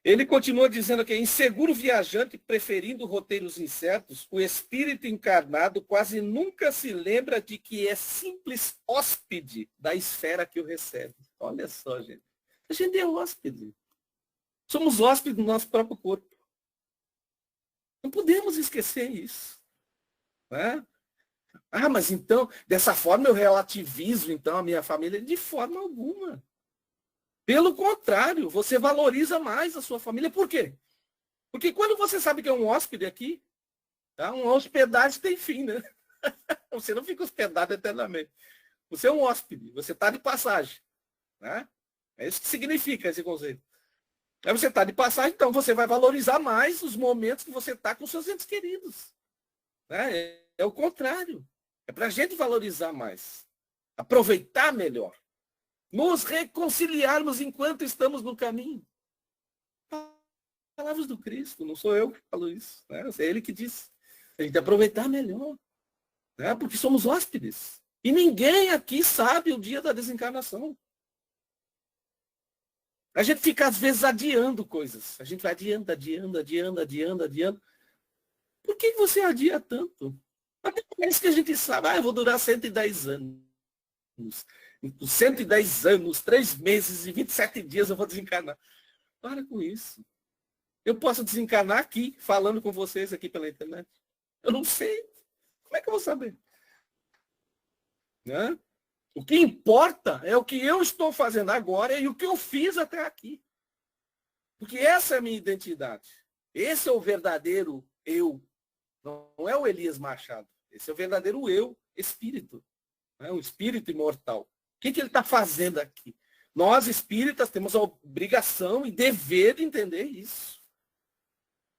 Ele continua dizendo que, inseguro viajante, preferindo roteiros incertos, o espírito encarnado quase nunca se lembra de que é simples hóspede da esfera que o recebe. Olha só, gente. A gente é hóspede. Somos hóspedes do nosso próprio corpo. Não podemos esquecer isso. Né? Ah, mas então, dessa forma eu relativizo então a minha família? De forma alguma. Pelo contrário, você valoriza mais a sua família. Por quê? Porque quando você sabe que é um hóspede aqui, tá? Uma hospedagem tem fim, né? Você não fica hospedado eternamente. Você é um hóspede, você está de passagem. Né? É isso que significa esse conceito. Aí você está de passagem, então você vai valorizar mais os momentos que você está com seus entes queridos. Né? É o contrário. É para a gente valorizar mais. Aproveitar melhor. Nos reconciliarmos enquanto estamos no caminho. Palavras do Cristo, não sou eu que falo isso. Né? É ele que diz. A gente aproveitar melhor. Né? Porque somos hóspedes. E ninguém aqui sabe o dia da desencarnação. A gente fica, às vezes, adiando coisas. A gente vai adiando. Por que você adia tanto? Até parece que a gente sabe, eu vou durar 110 anos. Com 110 anos, 3 meses e 27 dias eu vou desencarnar. Para com isso. Eu posso desencarnar aqui, falando com vocês aqui pela internet. Eu não sei. Como é que eu vou saber? Né? O que importa é o que eu estou fazendo agora e o que eu fiz até aqui. Porque essa é a minha identidade. Esse é o verdadeiro eu. Não é o Elias Machado. Esse é o verdadeiro eu, espírito. Né? Um espírito imortal. O que ele está fazendo aqui? Nós, espíritas, temos a obrigação e dever de entender isso.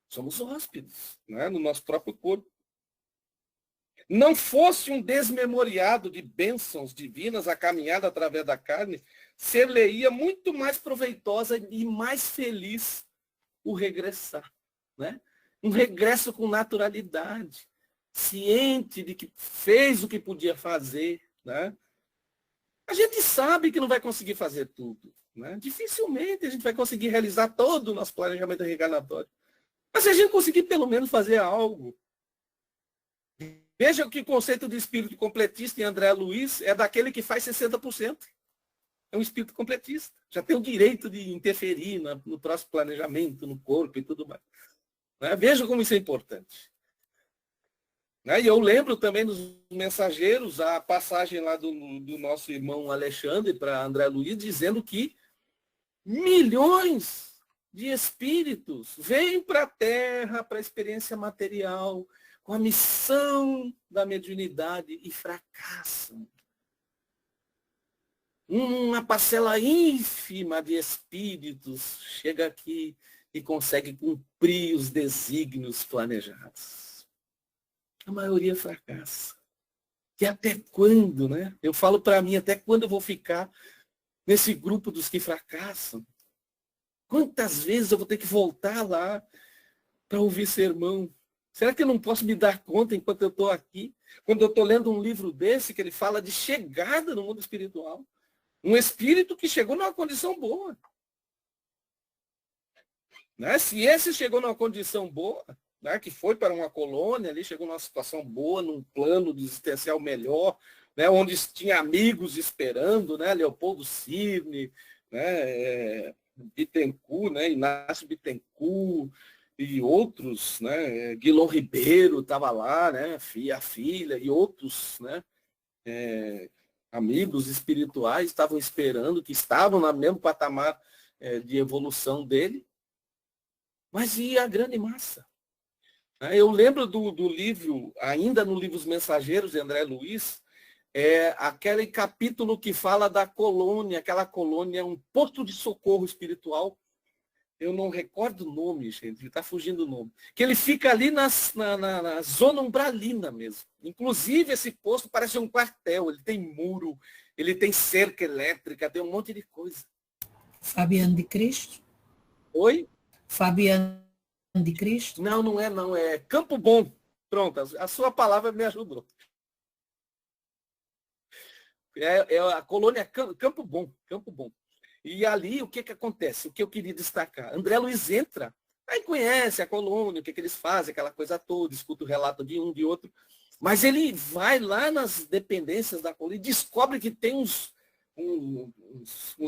Somos hóspedes, né? No nosso próprio corpo. Não fosse um desmemoriado de bênçãos divinas a caminhada através da carne, ser-lhe-ia muito mais proveitosa e mais feliz o regressar. Né? Um regresso com naturalidade, ciente de que fez o que podia fazer. Né? A gente sabe que não vai conseguir fazer tudo. Né? Dificilmente a gente vai conseguir realizar todo o nosso planejamento reencarnatório. Mas se a gente conseguir pelo menos fazer algo. Veja que o conceito de espírito completista em André Luiz é daquele que faz 60%. É um espírito completista. Já tem o direito de interferir no próximo planejamento, no corpo e tudo mais. Né? Veja como isso é importante. Né? E eu lembro também dos mensageiros a passagem lá do nosso irmão Alexandre para André Luiz, dizendo que milhões de espíritos vêm para a Terra, para a experiência material, com a missão da mediunidade e fracassam. Uma parcela ínfima de espíritos chega aqui e consegue cumprir os desígnios planejados. A maioria fracassa. E até quando, né? Eu falo para mim, até quando eu vou ficar nesse grupo dos que fracassam? Quantas vezes eu vou ter que voltar lá para ouvir sermão? Será que eu não posso me dar conta enquanto eu estou aqui? Quando eu estou lendo um livro desse, que ele fala de chegada no mundo espiritual. Um espírito que chegou numa condição boa. Né? Se esse chegou numa condição boa, né, que foi para uma colônia, ali chegou numa situação boa, num plano existencial melhor, né, onde tinha amigos esperando, né, Leopoldo Cirne, né, Bittencourt, né, Inácio Bittencourt, e outros, né, Guilherme Ribeiro estava lá, né, a filha, e outros, né, amigos espirituais estavam esperando, que estavam no mesmo patamar de evolução dele, mas e a grande massa? Eu lembro do livro, ainda no livro Os Mensageiros, de André Luiz, aquele capítulo que fala da colônia, aquela colônia, um posto de socorro espiritual. Eu não recordo o nome, gente, está fugindo o nome. Que ele fica ali na zona umbralina mesmo. Inclusive, esse posto parece um quartel, ele tem muro, ele tem cerca elétrica, tem um monte de coisa. Fabiano de Cristo? Oi? Fabiano de Cristo? Não, não é não, é Campo Bom. Pronto, a sua palavra me ajudou. É a colônia Campo Bom, Campo Bom. E ali, o que acontece? O que eu queria destacar? André Luiz entra, aí conhece a colônia, o que eles fazem, aquela coisa toda, escuta o relato de um, de outro. Mas ele vai lá nas dependências da colônia e descobre que tem uns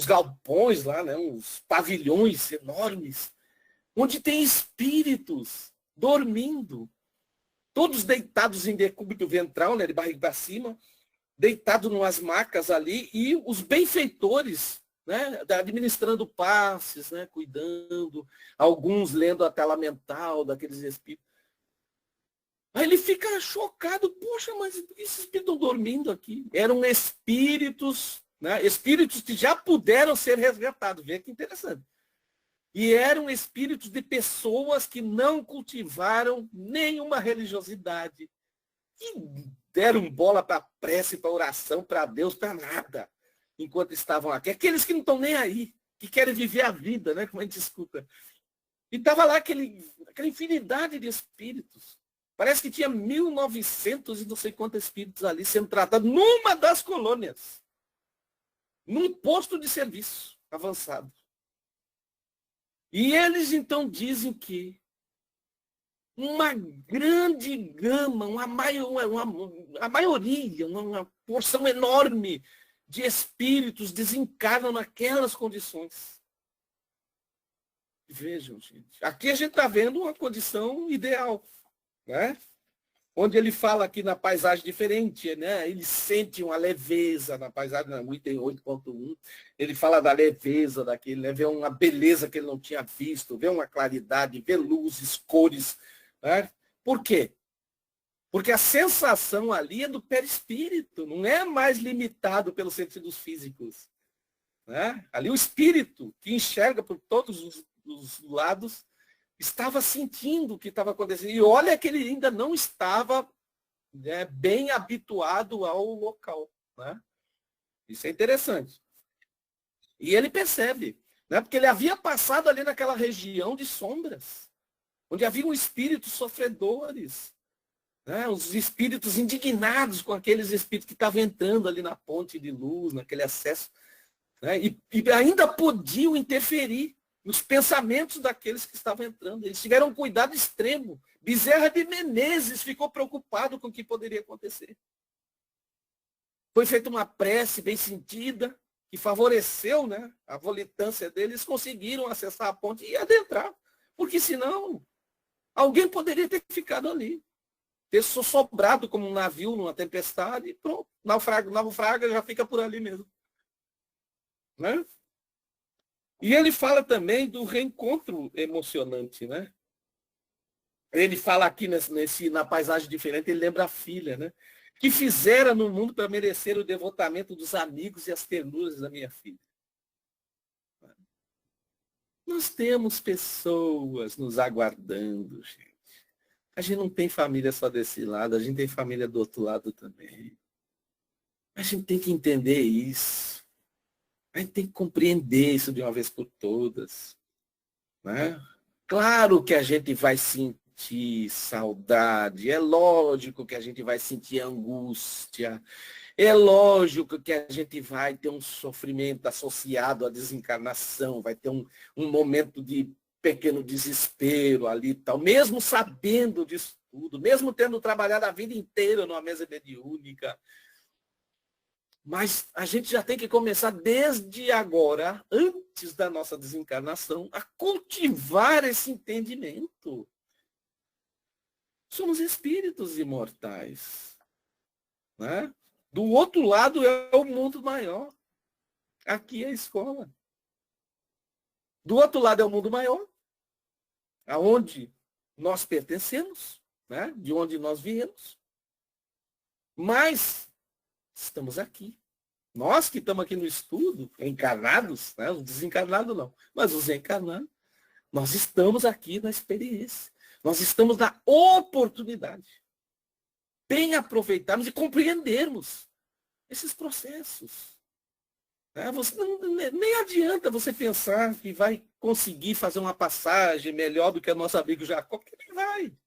galpões lá, né? Uns pavilhões enormes, onde tem espíritos dormindo, todos deitados em decúbito ventral, né? De barriga para cima, deitado numas macas ali, e os benfeitores, né, administrando passes, né, cuidando, alguns lendo a tela mental daqueles espíritos. Aí ele fica chocado, poxa, mas esses espíritos estão dormindo aqui. Eram espíritos, né, espíritos que já puderam ser resgatados, vê que interessante. E eram espíritos de pessoas que não cultivaram nenhuma religiosidade, que deram bola para prece, para oração, para Deus, para nada, enquanto estavam aqui. Aqueles que não estão nem aí, que querem viver a vida, né? Como a gente escuta. E estava lá aquela infinidade de espíritos. Parece que tinha 1.900 e não sei quantos espíritos ali sendo tratados numa das colônias. Num posto de serviço avançado. E eles então dizem que uma grande gama, a maioria, uma porção enorme de espíritos desencarnam naquelas condições. Vejam, gente. Aqui a gente está vendo uma condição ideal, né? Onde ele fala aqui na paisagem diferente, né? Ele sente uma leveza na paisagem, no item 8.1. Ele fala da leveza daquele, né? Vê uma beleza que ele não tinha visto, vê uma claridade, vê luzes, cores. Né? Por quê? Porque a sensação ali é do perispírito, não é mais limitado pelos sentidos físicos. Né? Ali o espírito, que enxerga por todos os lados, estava sentindo o que estava acontecendo. E olha que ele ainda não estava, né, bem habituado ao local. Né? Isso é interessante. E ele percebe, né? Porque ele havia passado ali naquela região de sombras, onde haviam espíritos sofredores, né? Os espíritos indignados com aqueles espíritos que estavam entrando ali na ponte de luz, naquele acesso, né? E ainda podiam interferir nos pensamentos daqueles que estavam entrando. Eles tiveram um cuidado extremo. Bezerra de Menezes ficou preocupado com o que poderia acontecer. Foi feita uma prece bem sentida, que favoreceu, né, a volitância deles, conseguiram acessar a ponte e adentrar. Porque senão, alguém poderia ter ficado ali. Ter sobrado como um navio numa tempestade e pronto. Naufraga já fica por ali mesmo. Né? E ele fala também do reencontro emocionante, né? Ele fala aqui na paisagem diferente, ele lembra a filha, né? Que fizera no mundo para merecer o devotamento dos amigos e as ternuras da minha filha. Nós temos pessoas nos aguardando, gente. A gente não tem família só desse lado, a gente tem família do outro lado também. A gente tem que entender isso. A gente tem que compreender isso de uma vez por todas. Né? Claro que a gente vai sentir saudade, é lógico que a gente vai sentir angústia, é lógico que a gente vai ter um sofrimento associado à desencarnação, vai ter um momento de pequeno desespero ali e tal, mesmo sabendo disso tudo, mesmo tendo trabalhado a vida inteira numa mesa mediúnica. Mas a gente já tem que começar desde agora, antes da nossa desencarnação, a cultivar esse entendimento. Somos espíritos imortais. Né? Do outro lado é o mundo maior. Aqui é a escola. Do outro lado é o mundo maior, aonde nós pertencemos, né? De onde nós viemos. Mas estamos aqui. Nós que estamos aqui no estudo, encarnados, né? Os desencarnados não, mas os encarnados, nós estamos aqui na experiência. Nós estamos na oportunidade. Bem aproveitarmos e compreendermos esses processos. Nem adianta você pensar que vai conseguir fazer uma passagem melhor do que o nosso amigo Jacó, porque ele vai.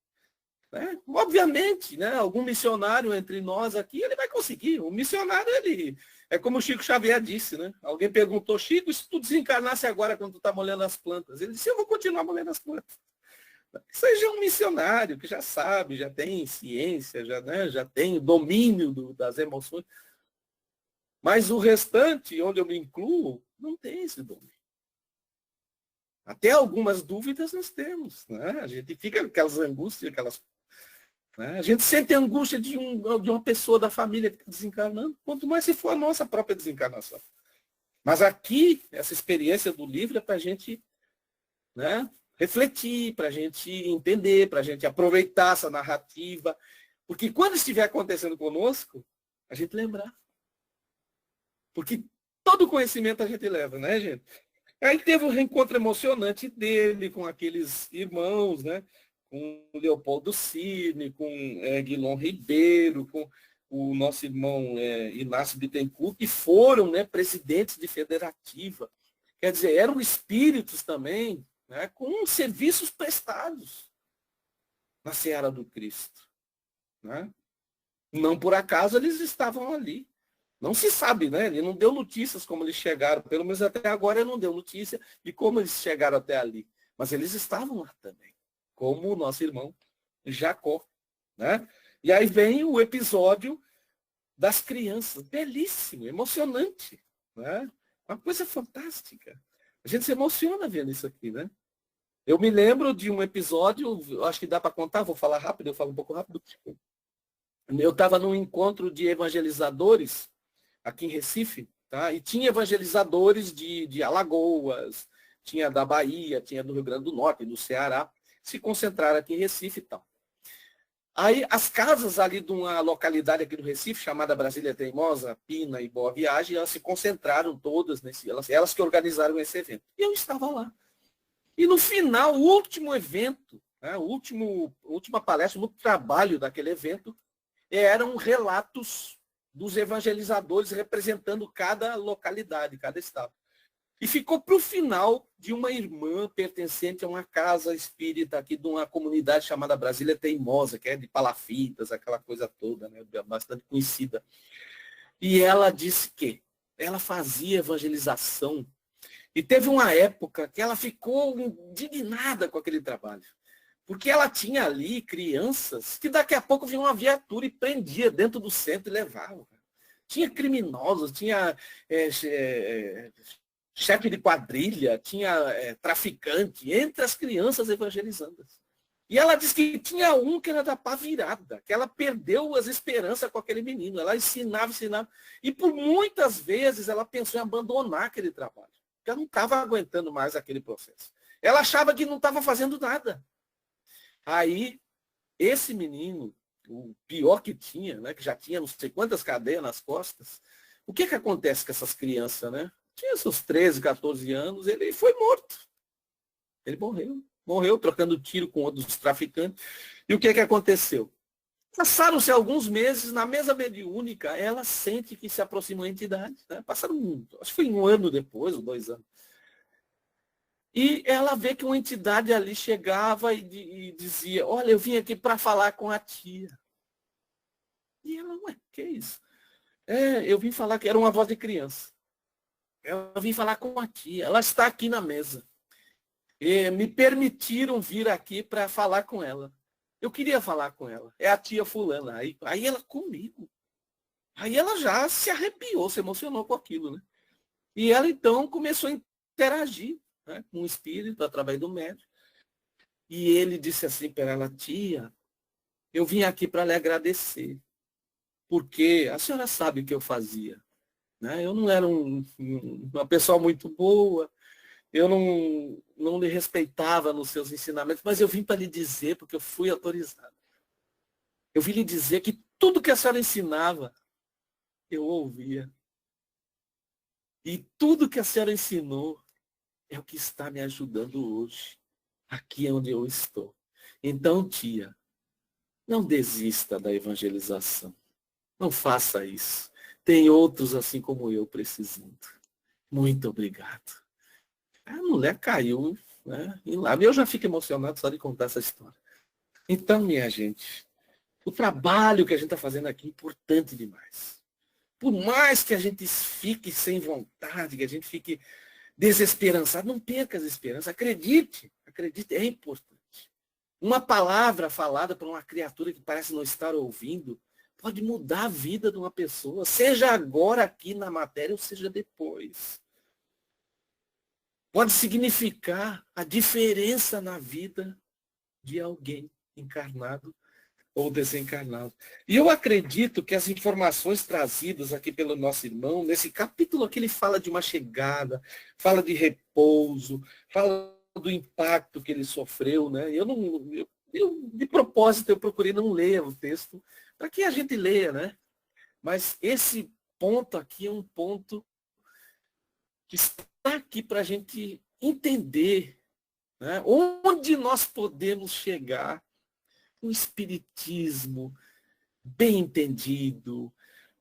Né? Obviamente, né? Algum missionário entre nós aqui, ele vai conseguir. O missionário, ele é como o Chico Xavier disse, né? Alguém perguntou, Chico, se tu desencarnasse agora quando tu está molhando as plantas? Ele disse, eu vou continuar molhando as plantas. Seja um missionário que já sabe, já tem ciência, já, né? Já tem domínio das emoções. Mas o restante, onde eu me incluo, não tem esse domínio. Até algumas dúvidas nós temos. Né? A gente fica com aquelas angústias, né? A gente sente a angústia de uma pessoa da família que está desencarnando, quanto mais se for a nossa própria desencarnação. Mas aqui, essa experiência do livro é para a gente, né, refletir, para a gente entender, para a gente aproveitar essa narrativa. Porque quando estiver acontecendo conosco, a gente lembrar. Porque todo conhecimento a gente leva, né, gente? Aí teve um reencontro emocionante dele com aqueles irmãos, né? Com o Leopoldo Cirne, com Guilom Ribeiro, com o nosso irmão Inácio Bittencourt, que foram, né, presidentes de federativa. Quer dizer, eram espíritos também, né, com serviços prestados na seara do Cristo. Né? Não por acaso eles estavam ali. Não se sabe, né? Ele não deu notícias como eles chegaram, pelo menos até agora ele não deu notícia de como eles chegaram até ali. Mas eles estavam lá também, como o nosso irmão Jacó. Né? E aí vem o episódio das crianças, belíssimo, emocionante. Né? Uma coisa fantástica. A gente se emociona vendo isso aqui, né? Eu me lembro de um episódio, acho que dá para contar, vou falar rápido, eu falo um pouco rápido. Eu estava num encontro de evangelizadores aqui em Recife, tá? E tinha evangelizadores de Alagoas, tinha da Bahia, tinha do Rio Grande do Norte, do Ceará, se concentraram aqui em Recife e tal. Aí as casas ali de uma localidade aqui do Recife, chamada Brasília Teimosa, Pina e Boa Viagem, elas se concentraram todas, elas que organizaram esse evento. E eu estava lá. E no final, o último evento, né, a última palestra, o último trabalho daquele evento, eram relatos dos evangelizadores representando cada localidade, cada estado. E ficou para o final de uma irmã pertencente a uma casa espírita aqui de uma comunidade chamada Brasília Teimosa, que é de palafitas, aquela coisa toda, né, bastante conhecida. E ela disse que ela fazia evangelização. E teve uma época que ela ficou indignada com aquele trabalho. Porque ela tinha ali crianças que daqui a pouco vinha uma viatura e prendia dentro do centro e levava. Tinha criminosos, tinha chefe de quadrilha, tinha traficante, entre as crianças evangelizandas. E ela disse que tinha um que era da pá virada, que ela perdeu as esperanças com aquele menino. Ela ensinava. E por muitas vezes ela pensou em abandonar aquele trabalho. Porque ela não estava aguentando mais aquele processo. Ela achava que não estava fazendo nada. Aí, esse menino, o pior que tinha, né, que já tinha não sei quantas cadeias nas costas, o que acontece com essas crianças, né? Tinha seus 13, 14 anos, ele foi morto. Ele morreu trocando tiro com outros traficantes. E o que aconteceu? Passaram-se alguns meses, na mesa mediúnica, ela sente que se aproxima uma entidade. Né? Passaram, acho que foi 1 ano depois, ou 2 anos. E ela vê que uma entidade ali chegava e dizia, olha, eu vim aqui para falar com a tia. E ela, ué, que é isso? Eu vim falar que era uma voz de criança. Eu vim falar com a tia, ela está aqui na mesa. E me permitiram vir aqui para falar com ela. Eu queria falar com ela. É a tia fulana. Aí ela comigo. Aí ela já se arrepiou, se emocionou com aquilo, né? E ela então começou a interagir, né, com o espírito através do médium. E ele disse assim para ela, tia, eu vim aqui para lhe agradecer. porque a senhora sabe o que eu fazia. Né? Eu não era uma pessoa muito boa, eu não lhe respeitava nos seus ensinamentos, mas eu vim para lhe dizer, porque eu fui autorizado. Eu vim lhe dizer que tudo que a senhora ensinava, eu ouvia. E tudo que a senhora ensinou é o que está me ajudando hoje, aqui onde eu estou. Então, tia, não desista da evangelização. Não faça isso. Tem outros assim como eu precisando. Muito obrigado. A mulher caiu, né? E lá eu já fico emocionado só de contar essa história. Então, minha gente, o trabalho que a gente está fazendo aqui é importante demais. Por mais que a gente fique sem vontade, que a gente fique desesperançado, não perca as esperanças. Acredite, é importante. Uma palavra falada por uma criatura que parece não estar ouvindo pode mudar a vida de uma pessoa, seja agora aqui na matéria ou seja depois. Pode significar a diferença na vida de alguém encarnado ou desencarnado. E eu acredito que as informações trazidas aqui pelo nosso irmão, nesse capítulo aqui ele fala de uma chegada, fala de repouso, fala do impacto que ele sofreu, né? De propósito, eu procurei não ler o texto, para que a gente leia, né? Mas esse ponto aqui é um ponto que está aqui para a gente entender, né? Onde nós podemos chegar com o espiritismo bem entendido,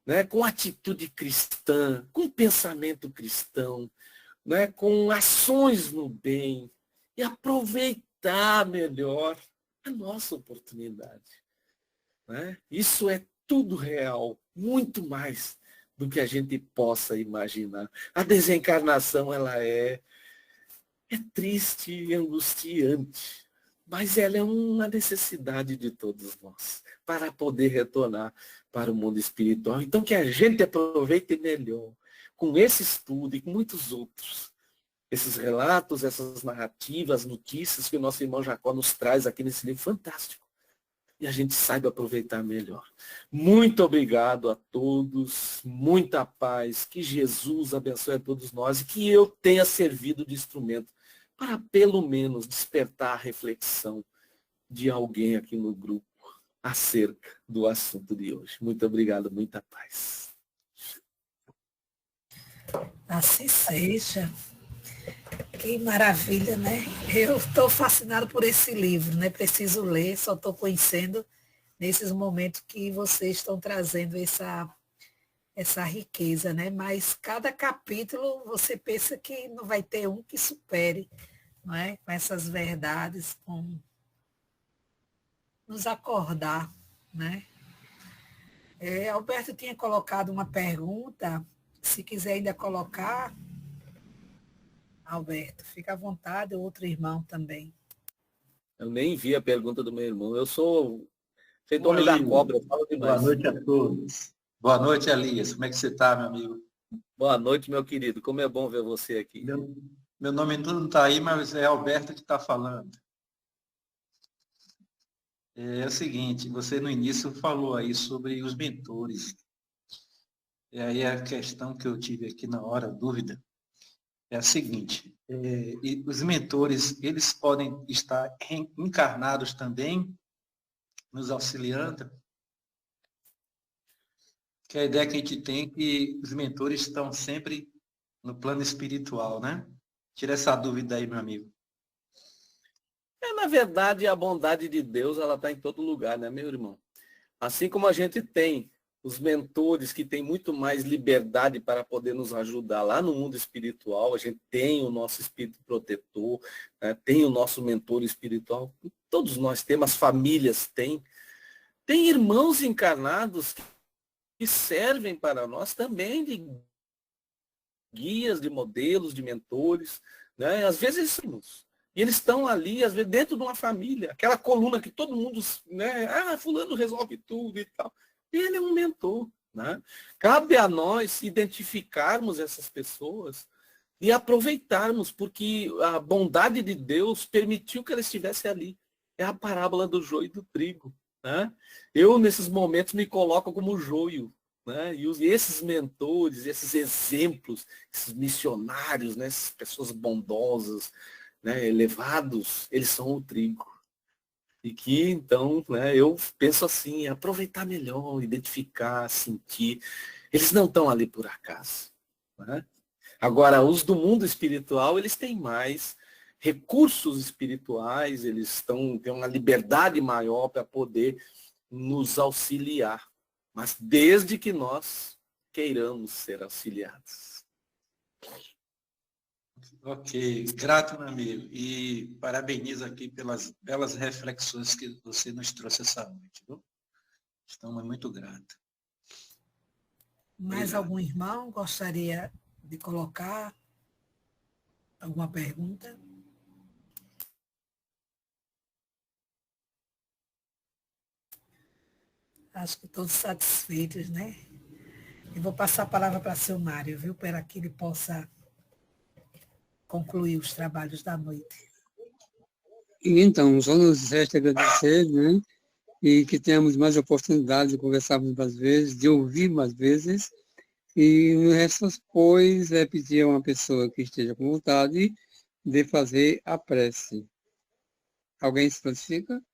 né? Com atitude cristã, com pensamento cristão, né? Com ações no bem, e aproveitar melhor a nossa oportunidade. Né? Isso é tudo real, muito mais do que a gente possa imaginar. A desencarnação, ela é triste e angustiante, mas ela é uma necessidade de todos nós, para poder retornar para o mundo espiritual. Então, que a gente aproveite melhor, com esse estudo e com muitos outros, esses relatos, essas narrativas, notícias que o nosso irmão Jacó nos traz aqui nesse livro fantástico. E a gente saiba aproveitar melhor. Muito obrigado a todos, muita paz, que Jesus abençoe a todos nós e que eu tenha servido de instrumento para pelo menos despertar a reflexão de alguém aqui no grupo acerca do assunto de hoje. Muito obrigado, muita paz. Assim seja. Que maravilha, né? Eu estou fascinada por esse livro, né? Preciso ler, só estou conhecendo nesses momentos que vocês estão trazendo essa riqueza, né? Mas cada capítulo você pensa que não vai ter um que supere, não é? Com essas verdades, com nos acordar, né? Alberto tinha colocado uma pergunta, se quiser ainda colocar, Alberto, fica à vontade, outro irmão também. Eu nem vi a pergunta do meu irmão. Eu sou feito homem da cobra, eu falo demais. Boa noite a todos. Boa noite, Elias. Como é que você está, meu amigo? Boa noite, meu querido. Como é bom ver você aqui. Meu nome não está aí, mas é Alberto que está falando. É o seguinte, você no início falou aí sobre os mentores. E aí a questão que eu tive aqui na hora, dúvida, é a seguinte, e os mentores, eles podem estar encarnados também, nos auxiliando, que a ideia que a gente tem é que os mentores estão sempre no plano espiritual, né? Tira essa dúvida aí, meu amigo. Na verdade, a bondade de Deus, ela está em todo lugar, né, meu irmão? Assim como a gente tem os mentores que têm muito mais liberdade para poder nos ajudar lá no mundo espiritual, a gente tem o nosso espírito protetor, né, tem o nosso mentor espiritual, todos nós temos, as famílias têm. Tem irmãos encarnados que servem para nós também de guias, de modelos, de mentores, né? Às vezes somos. E eles estão ali, às vezes, dentro de uma família, aquela coluna que todo mundo, né? Fulano resolve tudo e tal. Ele é um mentor, né? Cabe a nós identificarmos essas pessoas e aproveitarmos, porque a bondade de Deus permitiu que ela estivesse ali. É a parábola do joio e do trigo. né? Eu, nesses momentos, me coloco como joio, né? E esses mentores, esses exemplos, esses missionários, né? Essas pessoas bondosas, né? Elevados, eles são o trigo. E que, então, né, eu penso assim, aproveitar melhor, identificar, sentir. Eles não estão ali por acaso, né? Agora, os do mundo espiritual, eles têm mais recursos espirituais, eles têm uma liberdade maior para poder nos auxiliar. Mas desde que nós queiramos ser auxiliados. Ok, grato, meu amigo. E parabenizo aqui pelas belas reflexões que você nos trouxe essa noite. Viu? Estamos muito gratos. Mais algum irmão gostaria de colocar alguma pergunta? Acho que todos satisfeitos, né? E vou passar a palavra para o seu Mário, viu? Para que ele possa concluir os trabalhos da noite. E então, só nos resta agradecer, né? E que tenhamos mais oportunidade de conversarmos mais vezes, de ouvir mais vezes. E no resto, pois, é pedir a uma pessoa que esteja com vontade de fazer a prece. Alguém se classifica?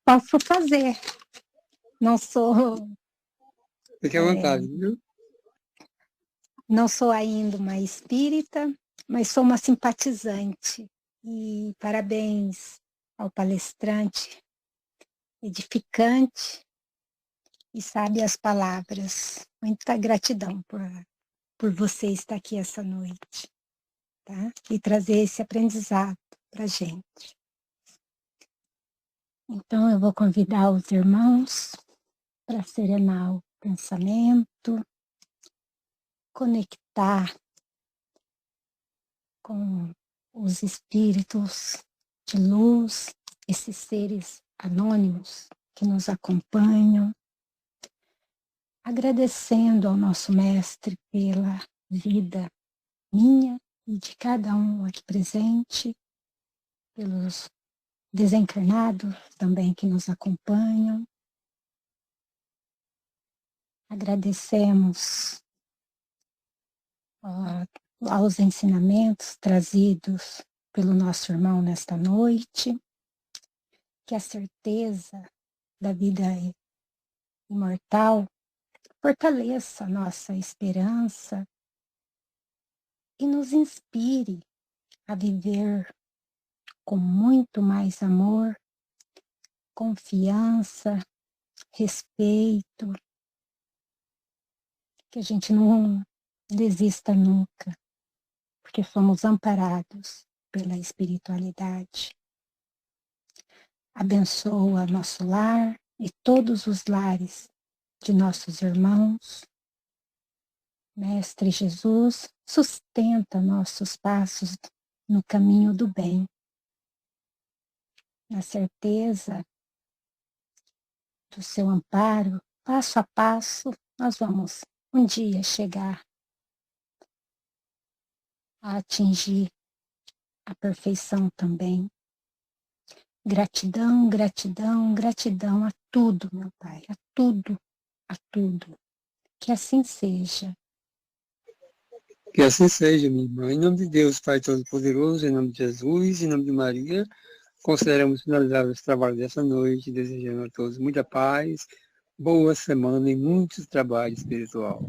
Posso fazer. Não sou. Fique à vontade, viu? Não sou ainda uma espírita, mas sou uma simpatizante. E parabéns ao palestrante, edificante e sabe as palavras. Muita gratidão por você estar aqui essa noite, tá? E trazer esse aprendizado para a gente. Então, eu vou convidar os irmãos para serenar o pensamento, conectar com os espíritos de luz, esses seres anônimos que nos acompanham, agradecendo ao nosso mestre pela vida minha e de cada um aqui presente, pelos desencarnados também que nos acompanham. Agradecemos aos ensinamentos trazidos pelo nosso irmão nesta noite, que a certeza da vida imortal fortaleça a nossa esperança e nos inspire a viver com muito mais amor, confiança, respeito, que a gente não desista nunca, porque somos amparados pela espiritualidade. Abençoa nosso lar e todos os lares de nossos irmãos. Mestre Jesus, sustenta nossos passos no caminho do bem, na certeza do seu amparo, passo a passo, nós vamos um dia chegar a atingir a perfeição também. Gratidão, gratidão, gratidão a tudo, meu Pai, a tudo, a tudo. Que assim seja. Que assim seja, minha irmã. Em nome de Deus, Pai Todo-Poderoso, em nome de Jesus, em nome de Maria, consideramos finalizar esse trabalho dessa noite, desejando a todos muita paz, boa semana e muito trabalho espiritual.